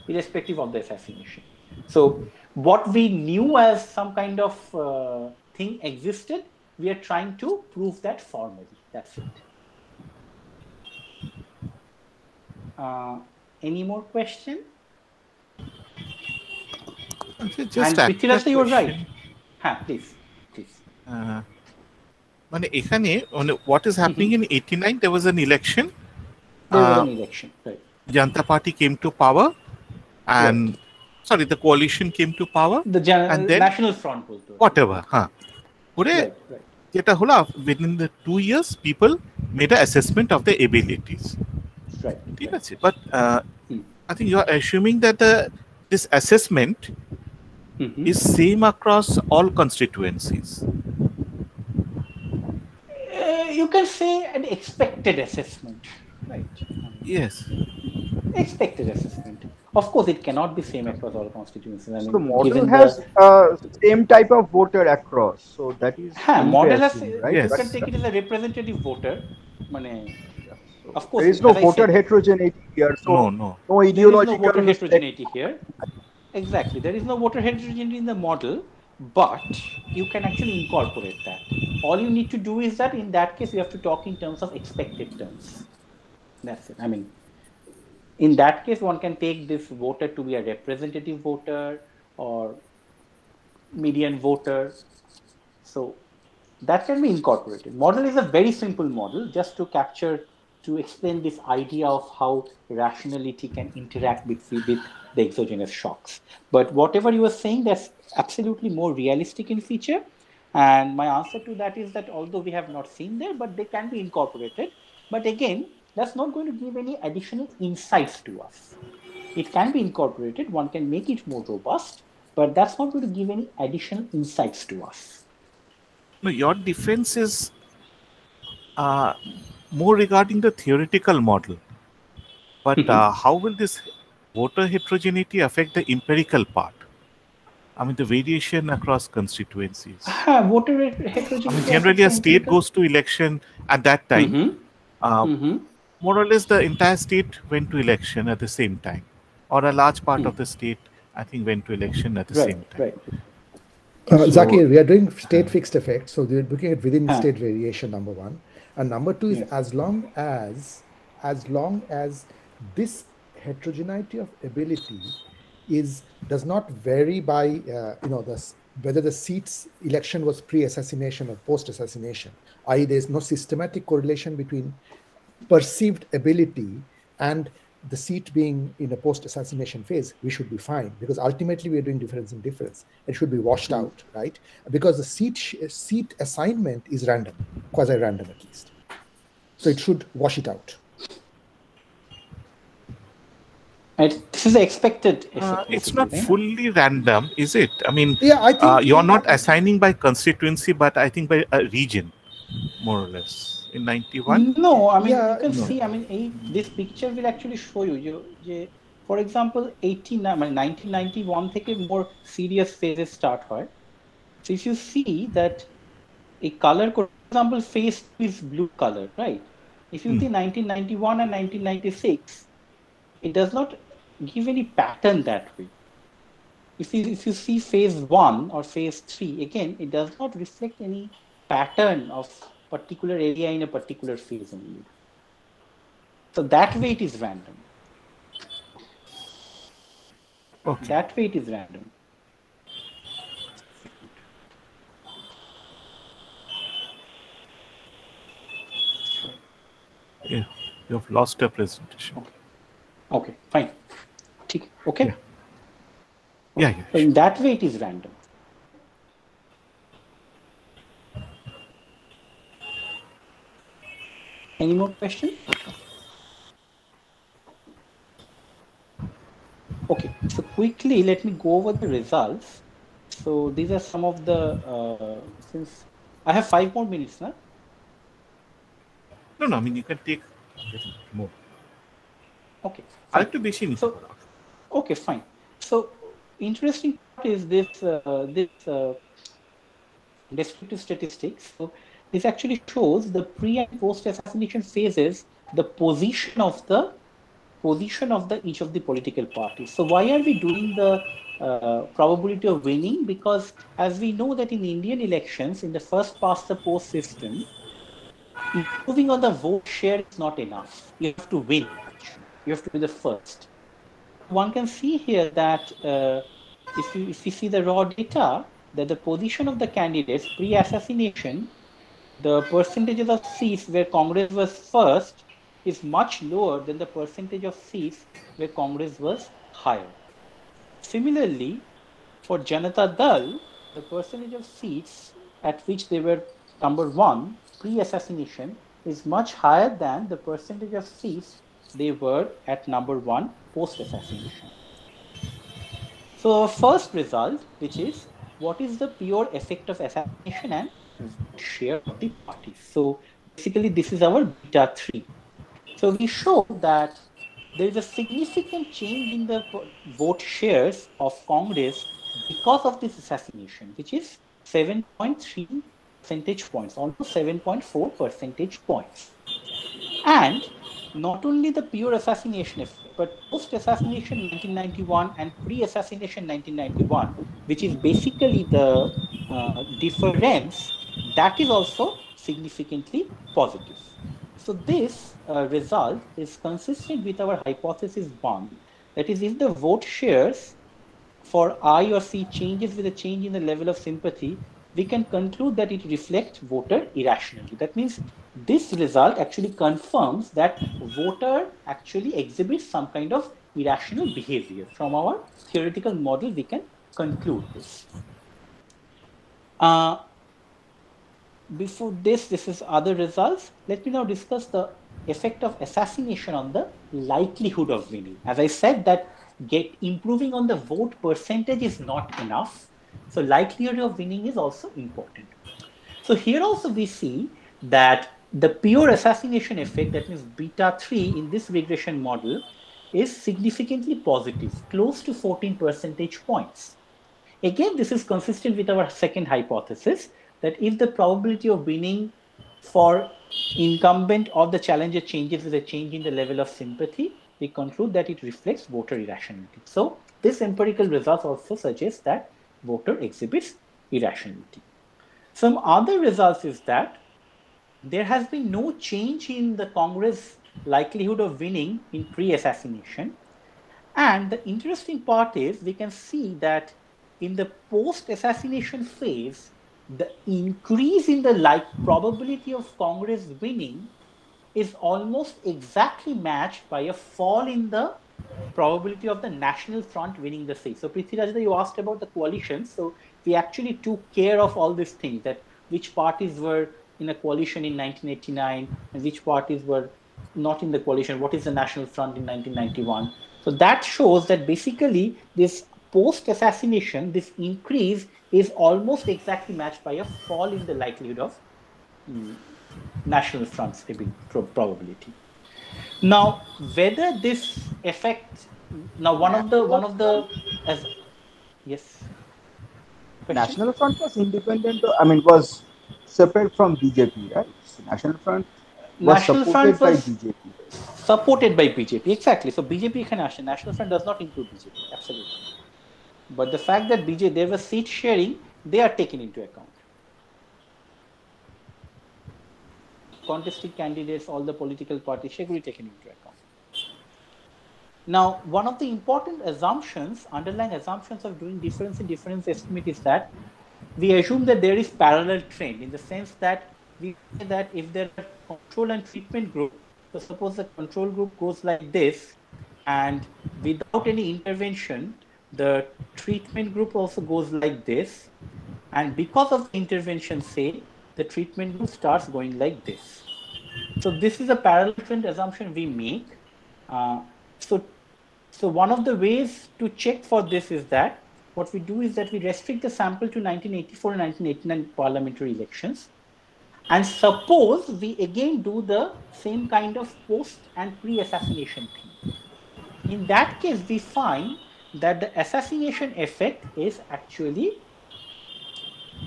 irrespective of the assassination. So what we knew as some kind of thing existed, we are trying to prove that formally. That's it. Any more question? Just and Prithviraj, you were right. Please. What is happening in 89? There was an election. There was an election, right? Janata Party came to power, and the coalition came to power. The National Front, whatever. Right. Within the 2 years, people made an assessment of their abilities. Right. But I think you are assuming that this assessment is same across all constituencies. You can say an expected assessment, right? Yes. Expected assessment. Of course, it cannot be same across all constituencies. So the model has same type of voter across. So that is model has, right? You can take it as a representative voter. Of course, there is no voter heterogeneity here. So no There ideological is no voter heterogeneity here. Exactly. There is no voter heterogeneity in the model, but you can actually incorporate that. All you need to do is that in that case, you have to talk in terms of expected terms. That's it. In that case, one can take this voter to be a representative voter or median voter. So that can be incorporated. Model is a very simple model just to explain this idea of how rationality can interact with the exogenous shocks. But whatever you were saying, that's absolutely more realistic in feature. And my answer to that is that although we have not seen there, but they can be incorporated. But again, that's not going to give any additional insights to us. It can be incorporated, one can make it more robust, but that's not going to give any additional insights to us. No, your defense is more regarding the theoretical model. But how will this voter heterogeneity affect the empirical part? The variation across constituencies. Voter heterogeneity. Generally, a state goes to election at that time. More or less, the entire state went to election at the same time, or a large part of the state, I think, went to election at the same time. Right. Zakir, we are doing state fixed effect, so we're looking at within state variation, number one, and number two is as long as this heterogeneity of ability does not vary by whether the seats election was pre-assassination or post-assassination, i.e. there is no systematic correlation between perceived ability and the seat being in a post-assassination phase, we should be fine, because ultimately we are doing difference in difference. It should be washed out, right? Because the seat assignment is random, quasi-random at least. So it should wash it out. This is the expected effect. It's not fully random, is it? I think you're not assigning by constituency, but I think by a region, more or less. In 91? No, you can see, this picture will actually show you. For example, 1991 থেকে more serious phases start হয়. So if you see that a color, for example, phase 2 is blue color, right? If you see 1991 and 1996, it does not give any pattern that way. If you see phase 1 or phase 3, again, it does not reflect any pattern of particular area in a particular phase only. So that way it is random. Okay. That way it is random. Yeah, you have lost your presentation. Okay, fine. Okay. Yeah. So in that way it is random. Any more questions? Okay, so quickly let me go over the results. So these are some of the, since I have 5 more minutes now. No, I mean, you can take a little more. Okay, I fine. like to be seen. So, okay, fine. So interesting part is this, descriptive statistics. So this actually shows the pre and post assassination phases, the position of the each of the political parties. So why are we doing the probability of winning? Because as we know that in Indian elections, in the first past the post system, improving on the vote share is not enough. You have to win, actually. You have to be the first. One can see here that if you see the raw data, that the position of the candidates pre-assassination, the percentages of seats where Congress was first is much lower than the percentage of seats where Congress was higher. Similarly, for Janata Dal, the percentage of seats at which they were number one pre-assassination is much higher than the percentage of seats they were at number one post-assassination. So first result, which is what is the pure effect of assassination and vote share of the parties. So basically this is our beta 3. So we show that there is a significant change in the vote shares of Congress because of this assassination, which is 7.3 percentage points, almost 7.4 percentage points. And not only the pure assassination effect, but post-assassination 1991 and pre-assassination 1991, which is basically the difference, that is also significantly positive. So this result is consistent with our hypothesis 1, that is, if the vote shares for I or C changes with a change in the level of sympathy, we can conclude that it reflects voter irrationality. That means this result actually confirms that voter actually exhibits some kind of irrational behavior. From our theoretical model, we can conclude this. Before this is other results. Let me now discuss the effect of assassination on the likelihood of winning. As I said, that improving on the vote percentage is not enough. So likelihood of winning is also important. So here also we see that the pure assassination effect, that means beta 3 in this regression model, is significantly positive, close to 14 percentage points. Again, this is consistent with our second hypothesis, that if the probability of winning for incumbent or the challenger changes with a change in the level of sympathy, we conclude that it reflects voter irrationality. So this empirical result also suggests that voter exhibits irrationality. Some other results is that there has been no change in the Congress likelihood of winning in pre-assassination. And the interesting part is we can see that in the post-assassination phase, the increase in the probability of Congress winning is almost exactly matched by a fall in the probability of the National Front winning the seat. So Prithviraj, you asked about the coalitions. So we actually took care of all these things, that which parties were in a coalition in 1989 and which parties were not in the coalition. What is the National Front in 1991? So that shows that basically this post-assassination, this increase is almost exactly matched by a fall in the likelihood of National Front's probability. Now, whether this effect, now one of the, as yes, question? National Front was independent. I mean, was separate from BJP, right? So National Front was National Front supported by was BJP. supported by BJP, exactly. So BJP can National Front does not include BJP, absolutely. But the fact that there was seat sharing, they are taken into account. Contesting candidates, all the political parties, Sheguri taken into account. Now, one of the important assumptions, underlying assumptions of doing difference in difference estimate is that we assume that there is parallel trend, in the sense that we say that if there are control and treatment group, so suppose the control group goes like this, and without any intervention, the treatment group also goes like this, and because of the intervention, say, the treatment group starts going like this. So this is a parallel trend assumption we make. So one of the ways to check for this is that what we do is that we restrict the sample to 1984 and 1989 parliamentary elections. And suppose we again do the same kind of post and pre-assassination thing. In that case, we find that the assassination effect is actually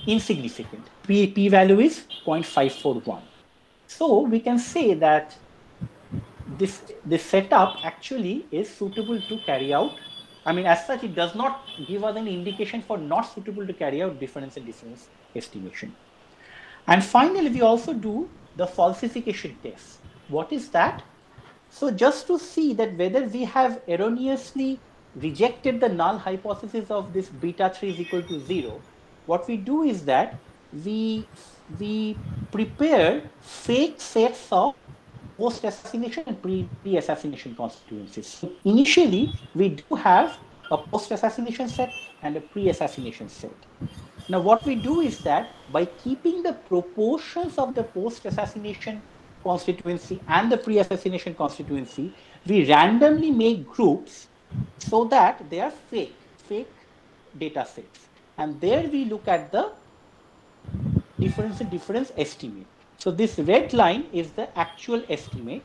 insignificant. P-value is 0.541. So we can say that this setup actually is suitable to carry out. I mean, as such, it does not give us any indication for not suitable to carry out difference in difference estimation. And finally, we also do the falsification test. What is that? So just to see that whether we have erroneously rejected the null hypothesis of this beta 3 is equal to 0, what we do is that we prepare fake sets of post-assassination and pre-assassination constituencies. So initially, we do have a post-assassination set and a pre-assassination set. Now, what we do is that by keeping the proportions of the post-assassination constituency and the pre-assassination constituency, we randomly make groups so that they are fake data sets. And there we look at the difference estimate. So this red line is the actual estimate.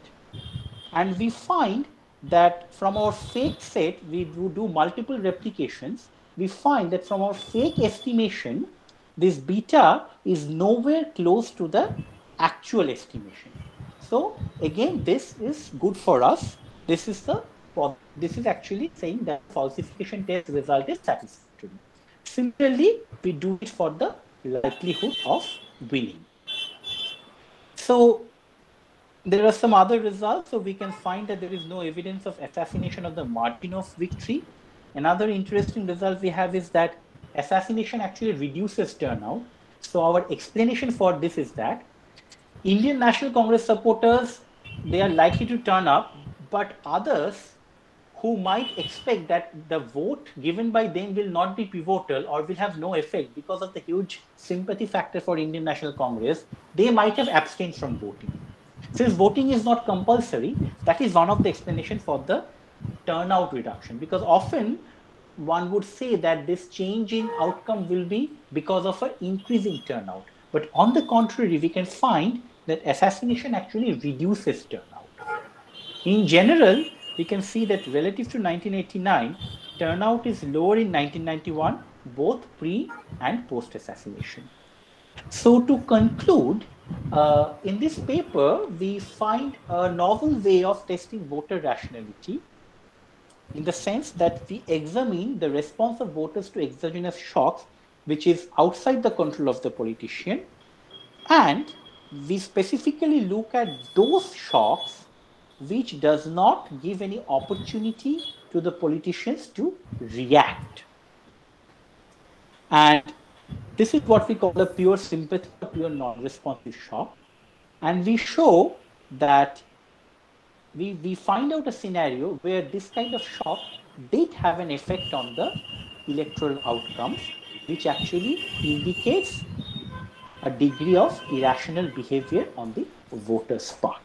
And we find that from our fake set, we do multiple replications. We find that from our fake estimation, this beta is nowhere close to the actual estimation. So again, this is good for us. This is actually saying that falsification test result is satisfactory. Similarly, we do it for the likelihood of winning. So there are some other results. So we can find that there is no evidence of assassination of the margin of victory. Another interesting result we have is that assassination actually reduces turnout. So our explanation for this is that Indian National Congress supporters, they are likely to turn up, but others who might expect that the vote given by them will not be pivotal or will have no effect because of the huge sympathy factor for Indian National Congress, they might have abstained from voting. Since voting is not compulsory, that is one of the explanations for the turnout reduction, because often one would say that this change in outcome will be because of an increasing turnout. But on the contrary, we can find that assassination actually reduces turnout. In general, we can see that relative to 1989, turnout is lower in 1991, both pre and post assassination. So to conclude, in this paper, we find a novel way of testing voter rationality in the sense that we examine the response of voters to exogenous shocks, which is outside the control of the politician, and we specifically look at those shocks which does not give any opportunity to the politicians to react. And this is what we call a pure sympathy or pure non-responsive shock. And we show that we find out a scenario where this kind of shock did have an effect on the electoral outcomes, which actually indicates a degree of irrational behavior on the voters' part.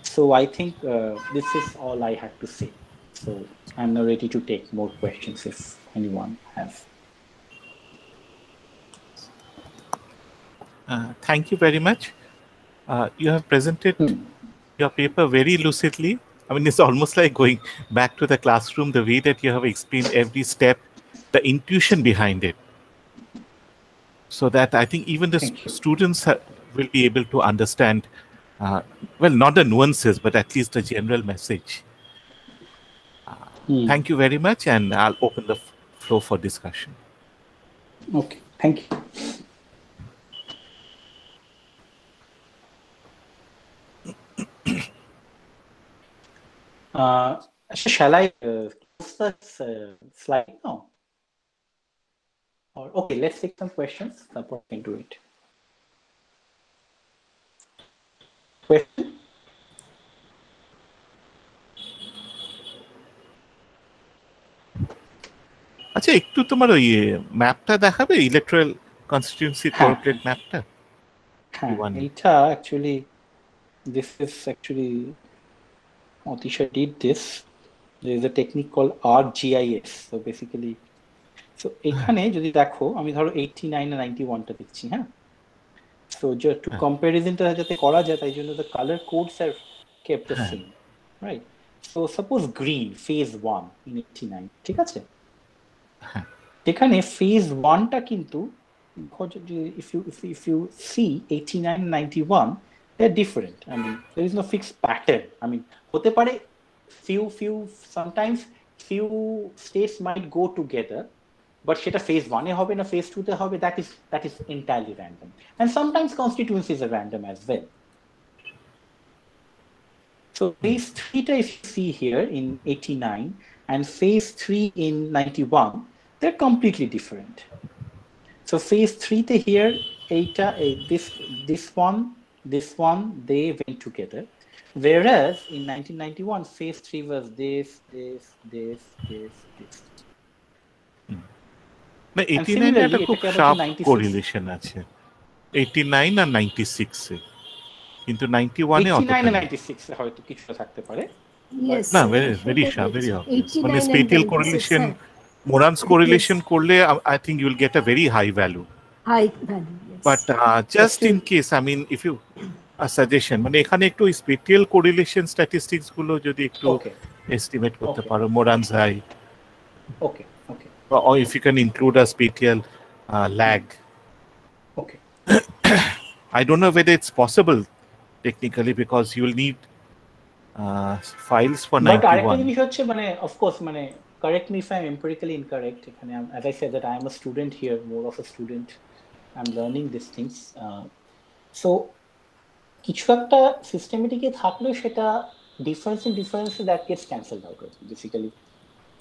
So I think this is all I had to say. So I'm now ready to take more questions if anyone has. Thank you very much. You have presented your paper very lucidly. I mean, it's almost like going back to the classroom, the way that you have explained every step, the intuition behind it. So that I think even the students will be able to understand, well, not the nuances, but at least the general message. Thank you very much, and I'll open the floor for discussion. Okay, thank you. Shall I close the slide now? Or, okay, let's take some questions. Support can do it. Question? আচ্ছা একটু তোমার ওই ম্যাপটা দেখাবে electoral constituency coordinate ম্যাপটা এটা actually this is actually Atisha did this. There is a technique called ArcGIS. So basically, so এখানে যদি দেখো আমি ধরো 89 আর 91টা দেখছি, হ্যাঁ। So to comparisonটা যাতে করা যায় তাই জন্য the color codes are kept the same, right? So suppose green phase 1 in 89, ঠিক আছে? এখানে phase 1টা কিন্তু if you see 89 and 91, they're different. I mean, there is no fixed pattern. I mean, হতে পারে sometimes few states might go together, but সেটা phase 1 এ হবে না phase 2 তে হবে, that is entirely random. And sometimes constituencies are random as well. So phase 3 if you see here in 89 and phase 3 in 91, they're completely different. So phase 3 তে here this one they went together, whereas in 1991 phase 3 was this. না 89 এ একটা খুব sharp correlation আছে 89 আর 96 এ, কিন্তু 91 এ 89 আর 96 এ হয়তো কিছু থাকতে পারে। না very sharp, very obvious. মানে spatial correlation, Moran's correlation করলে I think you will get a very high value. Yes. But just in case, I mean, if you a suggestion, মানে এখানে একটু spatial correlation statistics গুলো যদি একটু estimate করতে পারো, Moran's high. Okay. Or if you can include a spatial lag. Okay. I don't know whether it's possible technically because you will need files for 91. But আরেকটা জিনিস হচ্ছে মানে of course মানে correct me if I'm empirically incorrect. As I said that I am a student here, more of a student. I'm learning these things. So কিছু একটা systematic এ থাকলেও সেটা difference that gets cancelled out basically.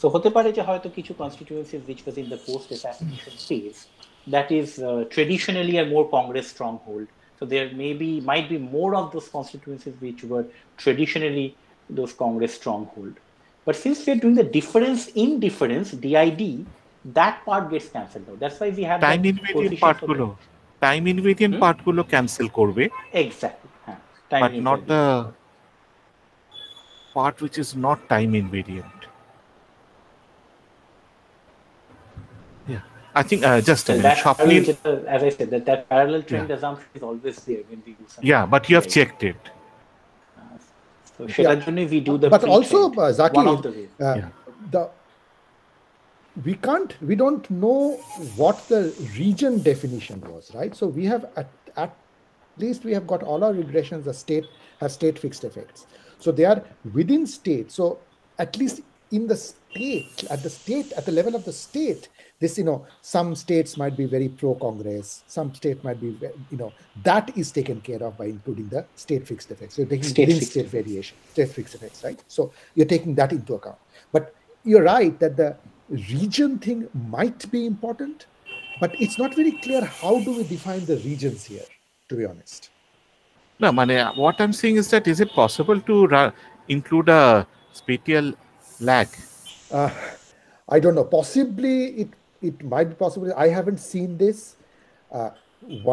So হতে পারে যে হয়তো কিছু constituencies which was in the post assassination phase that is traditionally a more Congress stronghold. So there might be more of those constituencies which were traditionally those Congress stronghold. But since we are doing the difference in difference, DID, that part gets cancelled out. That's why we have time invariant part gulo cancel korbe. Exactly. But not the part which is not time invariant. Yeah, I think just a minute. As I said, that parallel trend assumption is always there when we do something. Yeah, but you have checked it. So we do the but also Zaki, one of the ways. We don't know what the region definition was, right? So we have at least we have got all our regressions has state fixed effects. So they are within state. So at least in the state, at the level of the state, this, some states might be very pro-Congress, some state might be, that is taken care of by including the state fixed effects. So you're taking state variation, state fixed effects, right? So you're taking that into account. But you're right that the region thing might be important, but it's not very clear how do we define the regions here, to be honest. No, what I'm saying is that is it possible to include a spatial lag? I don't know. Possibly it might be possible. I haven't seen this.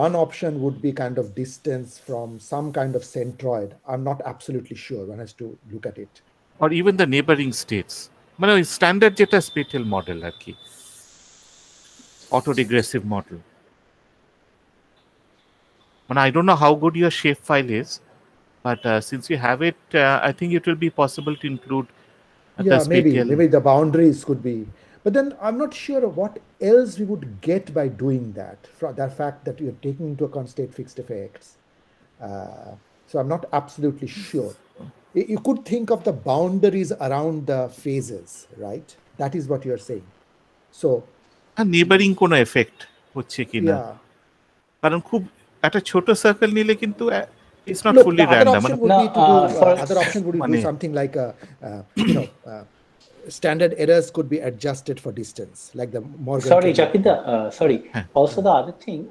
One option would be kind of distance from some kind of centroid. I'm not absolutely sure. One has to look at it. Or even the neighboring states. Standard jeta spatial model আর কি, autoregressive model. I don't know how good your shapefile is, but since you have it, I think it will be possible to include maybe the boundaries could be. But then I'm not sure of what else we would get by doing that, from the fact that you're taking into account state fixed effects. So I'm not absolutely sure. You could think of the boundaries around the phases, right? That is what you're saying. So neighboring কোনো effect হচ্ছে কিনা, কারণ খুব একটা ছোট circle নিলে কিন্তু it's not fully random. Other option would be something like standard errors could be adjusted for distance, like the Morgan. Sorry, Japinda. Sorry. Also, the other thing,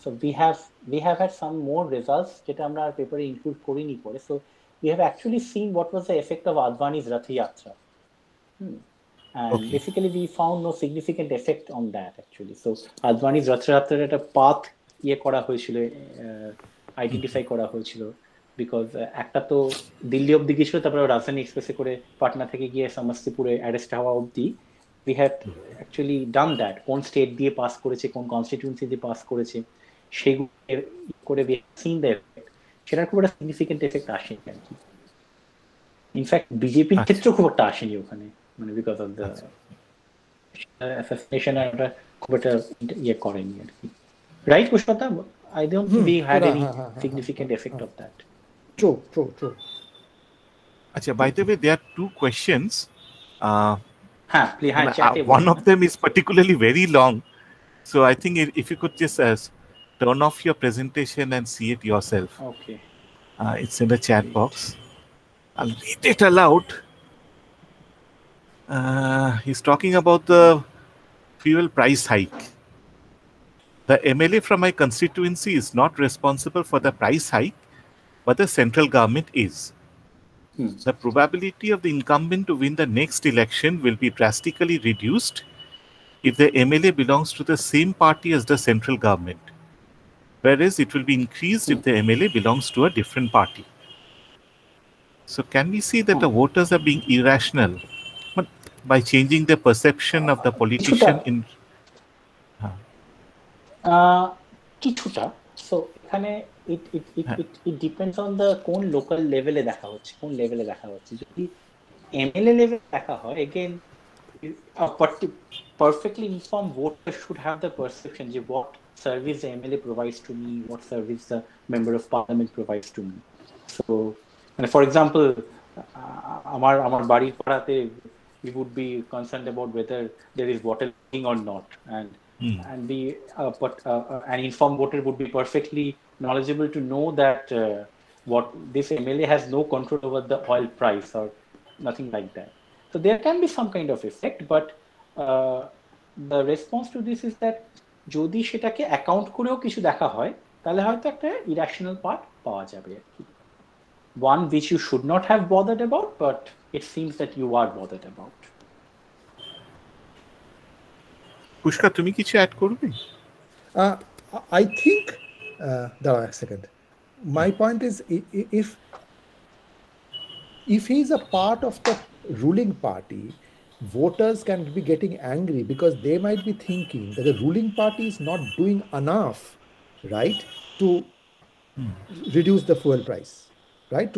so we have had some more results that আমরা paper include করিনি পরে. So we have actually seen what was the effect of Advani's Rath Yatra. And basically we found no significant effect on that actually. So Advani's Rath Yatra একটা path করা হয়েছিল, identify করা হয়েছিল, because একটা তো দিল্লি অব্দি গিয়েছিল, তারপরে রাজধানী এক্সপ্রেসে করে পাটনা থেকে গিয়ে সমস্তিপুরে অ্যারেস্ট হওয়া অব্দি we had actually done that, কোন স্টেট দিয়ে পাস করেছে, কোন কনস্টিটিউয়েন্সি দিয়ে পাস করেছে, সেগুলো করে we have seen the effect. সেটার খুব একটা সিগনিফিকেন্ট এফেক্ট আসেনি আর কি। ইনফ্যাক্ট বিজেপির ক্ষেত্রে খুব একটা আসেনি ওখানে, মানে বিকজ অফ দ্য অ্যাসাসিনেশন খুব একটা ইয়ে করেনি আর কি। Right পুষ্কতা? I don't think we had any significant effect of that. True. Achha, by the way, there are two questions. One of them is particularly very long, so I think if you could just turn off your presentation and see it yourself. Okay. It's in the chat box. I'll read it aloud. He's talking about the fuel price hike. The MLA from my constituency is not responsible for the price hike, but the central government is. The probability of the incumbent to win the next election will be drastically reduced if the MLA belongs to the same party as the central government, whereas it will be increased if the MLA belongs to a different party. So can we see that the voters are being irrational by changing their perception of the politician in... কিছুটা। So এখানে it depends on the কোন local লেভেলে দেখা হচ্ছে, কোন লেভেলে দেখা হচ্ছে। যদি এমএলএ লেভেলে দেখা হয়, again a perfectly informed voter should have the perception যে what service the MLA provides to me, what service the member of parliament provides to me. So for example, আমার বাড়ির পাড়াতে we would be concerned about whether there is water leaking or not, and an informed voter would be perfectly knowledgeable to know that what this MLA has no control over the oil price or nothing like that. So there can be some kind of effect, but the response to this is that যদি সেটাকে account করেও কিছু দেখা হয়, তাহলে হয়তো একটা irrational part পাওয়া যাবে আর কি, one which you should not have bothered about, but it seems that you are bothered about. Pushkar, তুমি কিছু অ্যাড করবে? I think a second. My point is, if he is a part of the ruling party, voters can be getting angry because they might be thinking that the ruling party is not doing enough, right, to reduce the fuel price, right,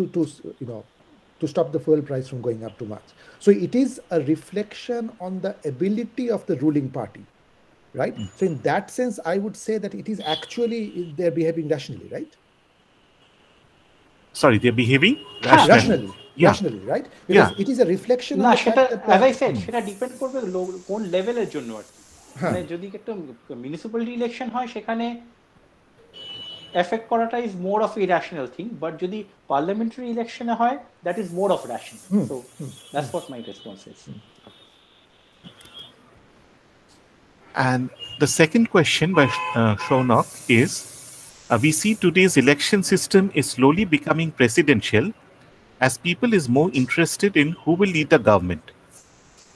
to stop the fuel price from going up too much. So it is a reflection on the ability of the ruling party, right? So in that sense, I would say that it is actually they're behaving rationally, right? Sorry, they're behaving rationally. Rationally, right? Because it is a reflection on the fact that as I said, সেটা depend করবে কোন লেভেলের জন্য আর কি। মানে যদি একটা municipality election হয়, সেখানে এফেক্ট করাটা is more of irrational thing, but যদি পার্লামেন্টারি ইলেকশনে হয়, that is more of rational. So that's what my response is. And the second question by Shaunok is, we see today's election system is slowly becoming presidential as people is more interested in who will lead the government.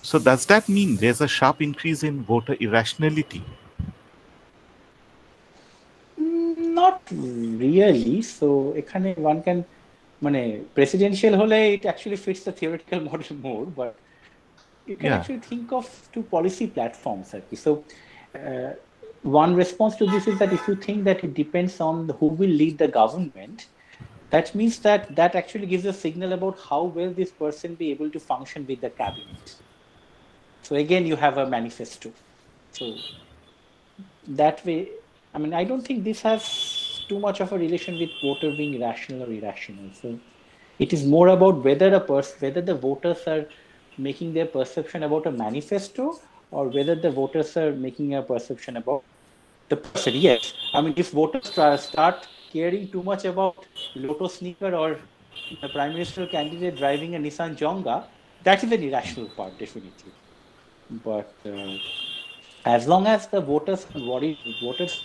So does that mean there's a sharp increase in voter irrationality? Not really. So এখানে one can, মানে presidential হলে it actually fits the theoretical model more, but you can actually think of two policy platforms. So one response to this is that if you think that it depends on who will lead the government, that means that actually gives a signal about how well this person be able to function with the cabinet. So again, you have a manifesto. So that way, I mean, I don't think this has too much of a relation with voter being rational or irrational. So it is more about whether the voters are making their perception about a manifesto, or whether the voters are making a perception about the person. Yes, I mean, if voters start caring too much about Lotto sneaker or the prime minister candidate driving a Nissan Jonga, that is an irrational part, definitely. But as long as the voters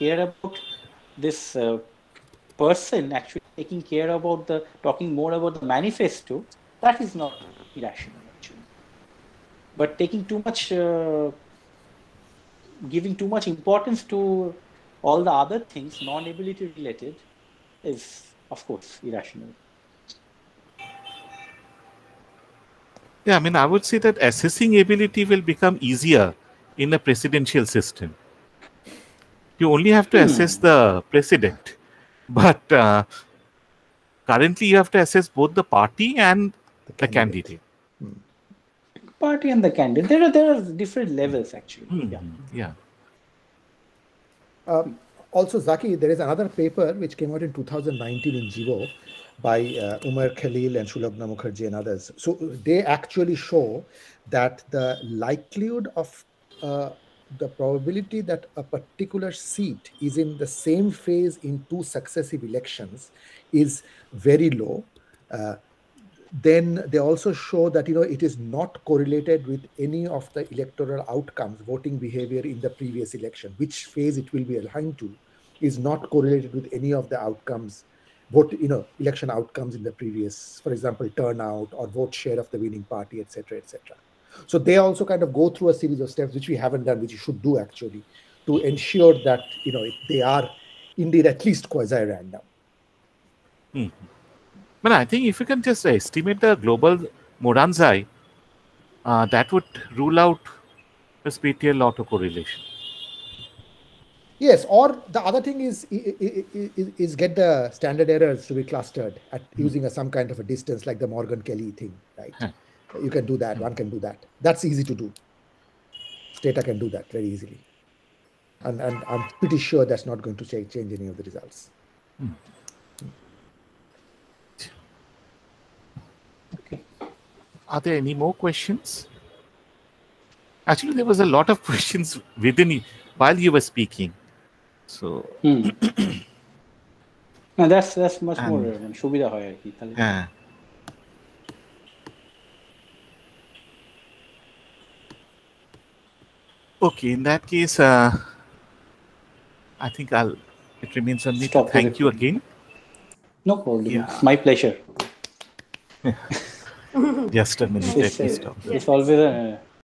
care about this person actually talking more about the manifesto, that is not irrational actually. But taking too much, giving too much importance to all the other things, non-ability related, is of course irrational. Yeah, I mean, I would say that assessing ability will become easier in a presidential system. You only have to assess the president, but currently you have to assess both the party and the candidate. Party and the candidate. There are different levels actually. Yeah. Also, Zaki, there is another paper which came out in 2019 in GIVO by Umar Khalil and Shulagna Mukherjee and others. So they actually show that the likelihood of the probability that a particular seat is in the same phase in two successive elections is very low. Then they also show that it is not correlated with any of the electoral outcomes, voting behavior in the previous election. Which phase it will be aligned to is not correlated with any of the outcomes, election outcomes in the previous, for example, turnout or vote share of the winning party, etc., etc. So they also kind of go through a series of steps which we haven't done, which you should do actually, to ensure that they are indeed at least quasi-random. But I think if you can just estimate the global Moranzai, that would rule out the spatial autocorrelation. Yes, or the other thing is get the standard errors to be clustered at using some kind of a distance, like the Morgan-Kelly thing, right? You can do that. One can do that. That's easy to do. Stata can do that very easily, and I'm pretty sure that's not going to change any of the results. Okay. Are there any more questions? Actually, there was a lot of questions while you were speaking. So no, that's much more সুবিধা হয় আর কি তাহলে Okay, in that case I think it remains only to thank you again. No problem. It's my pleasure. Just a minute, let me stop. It's always a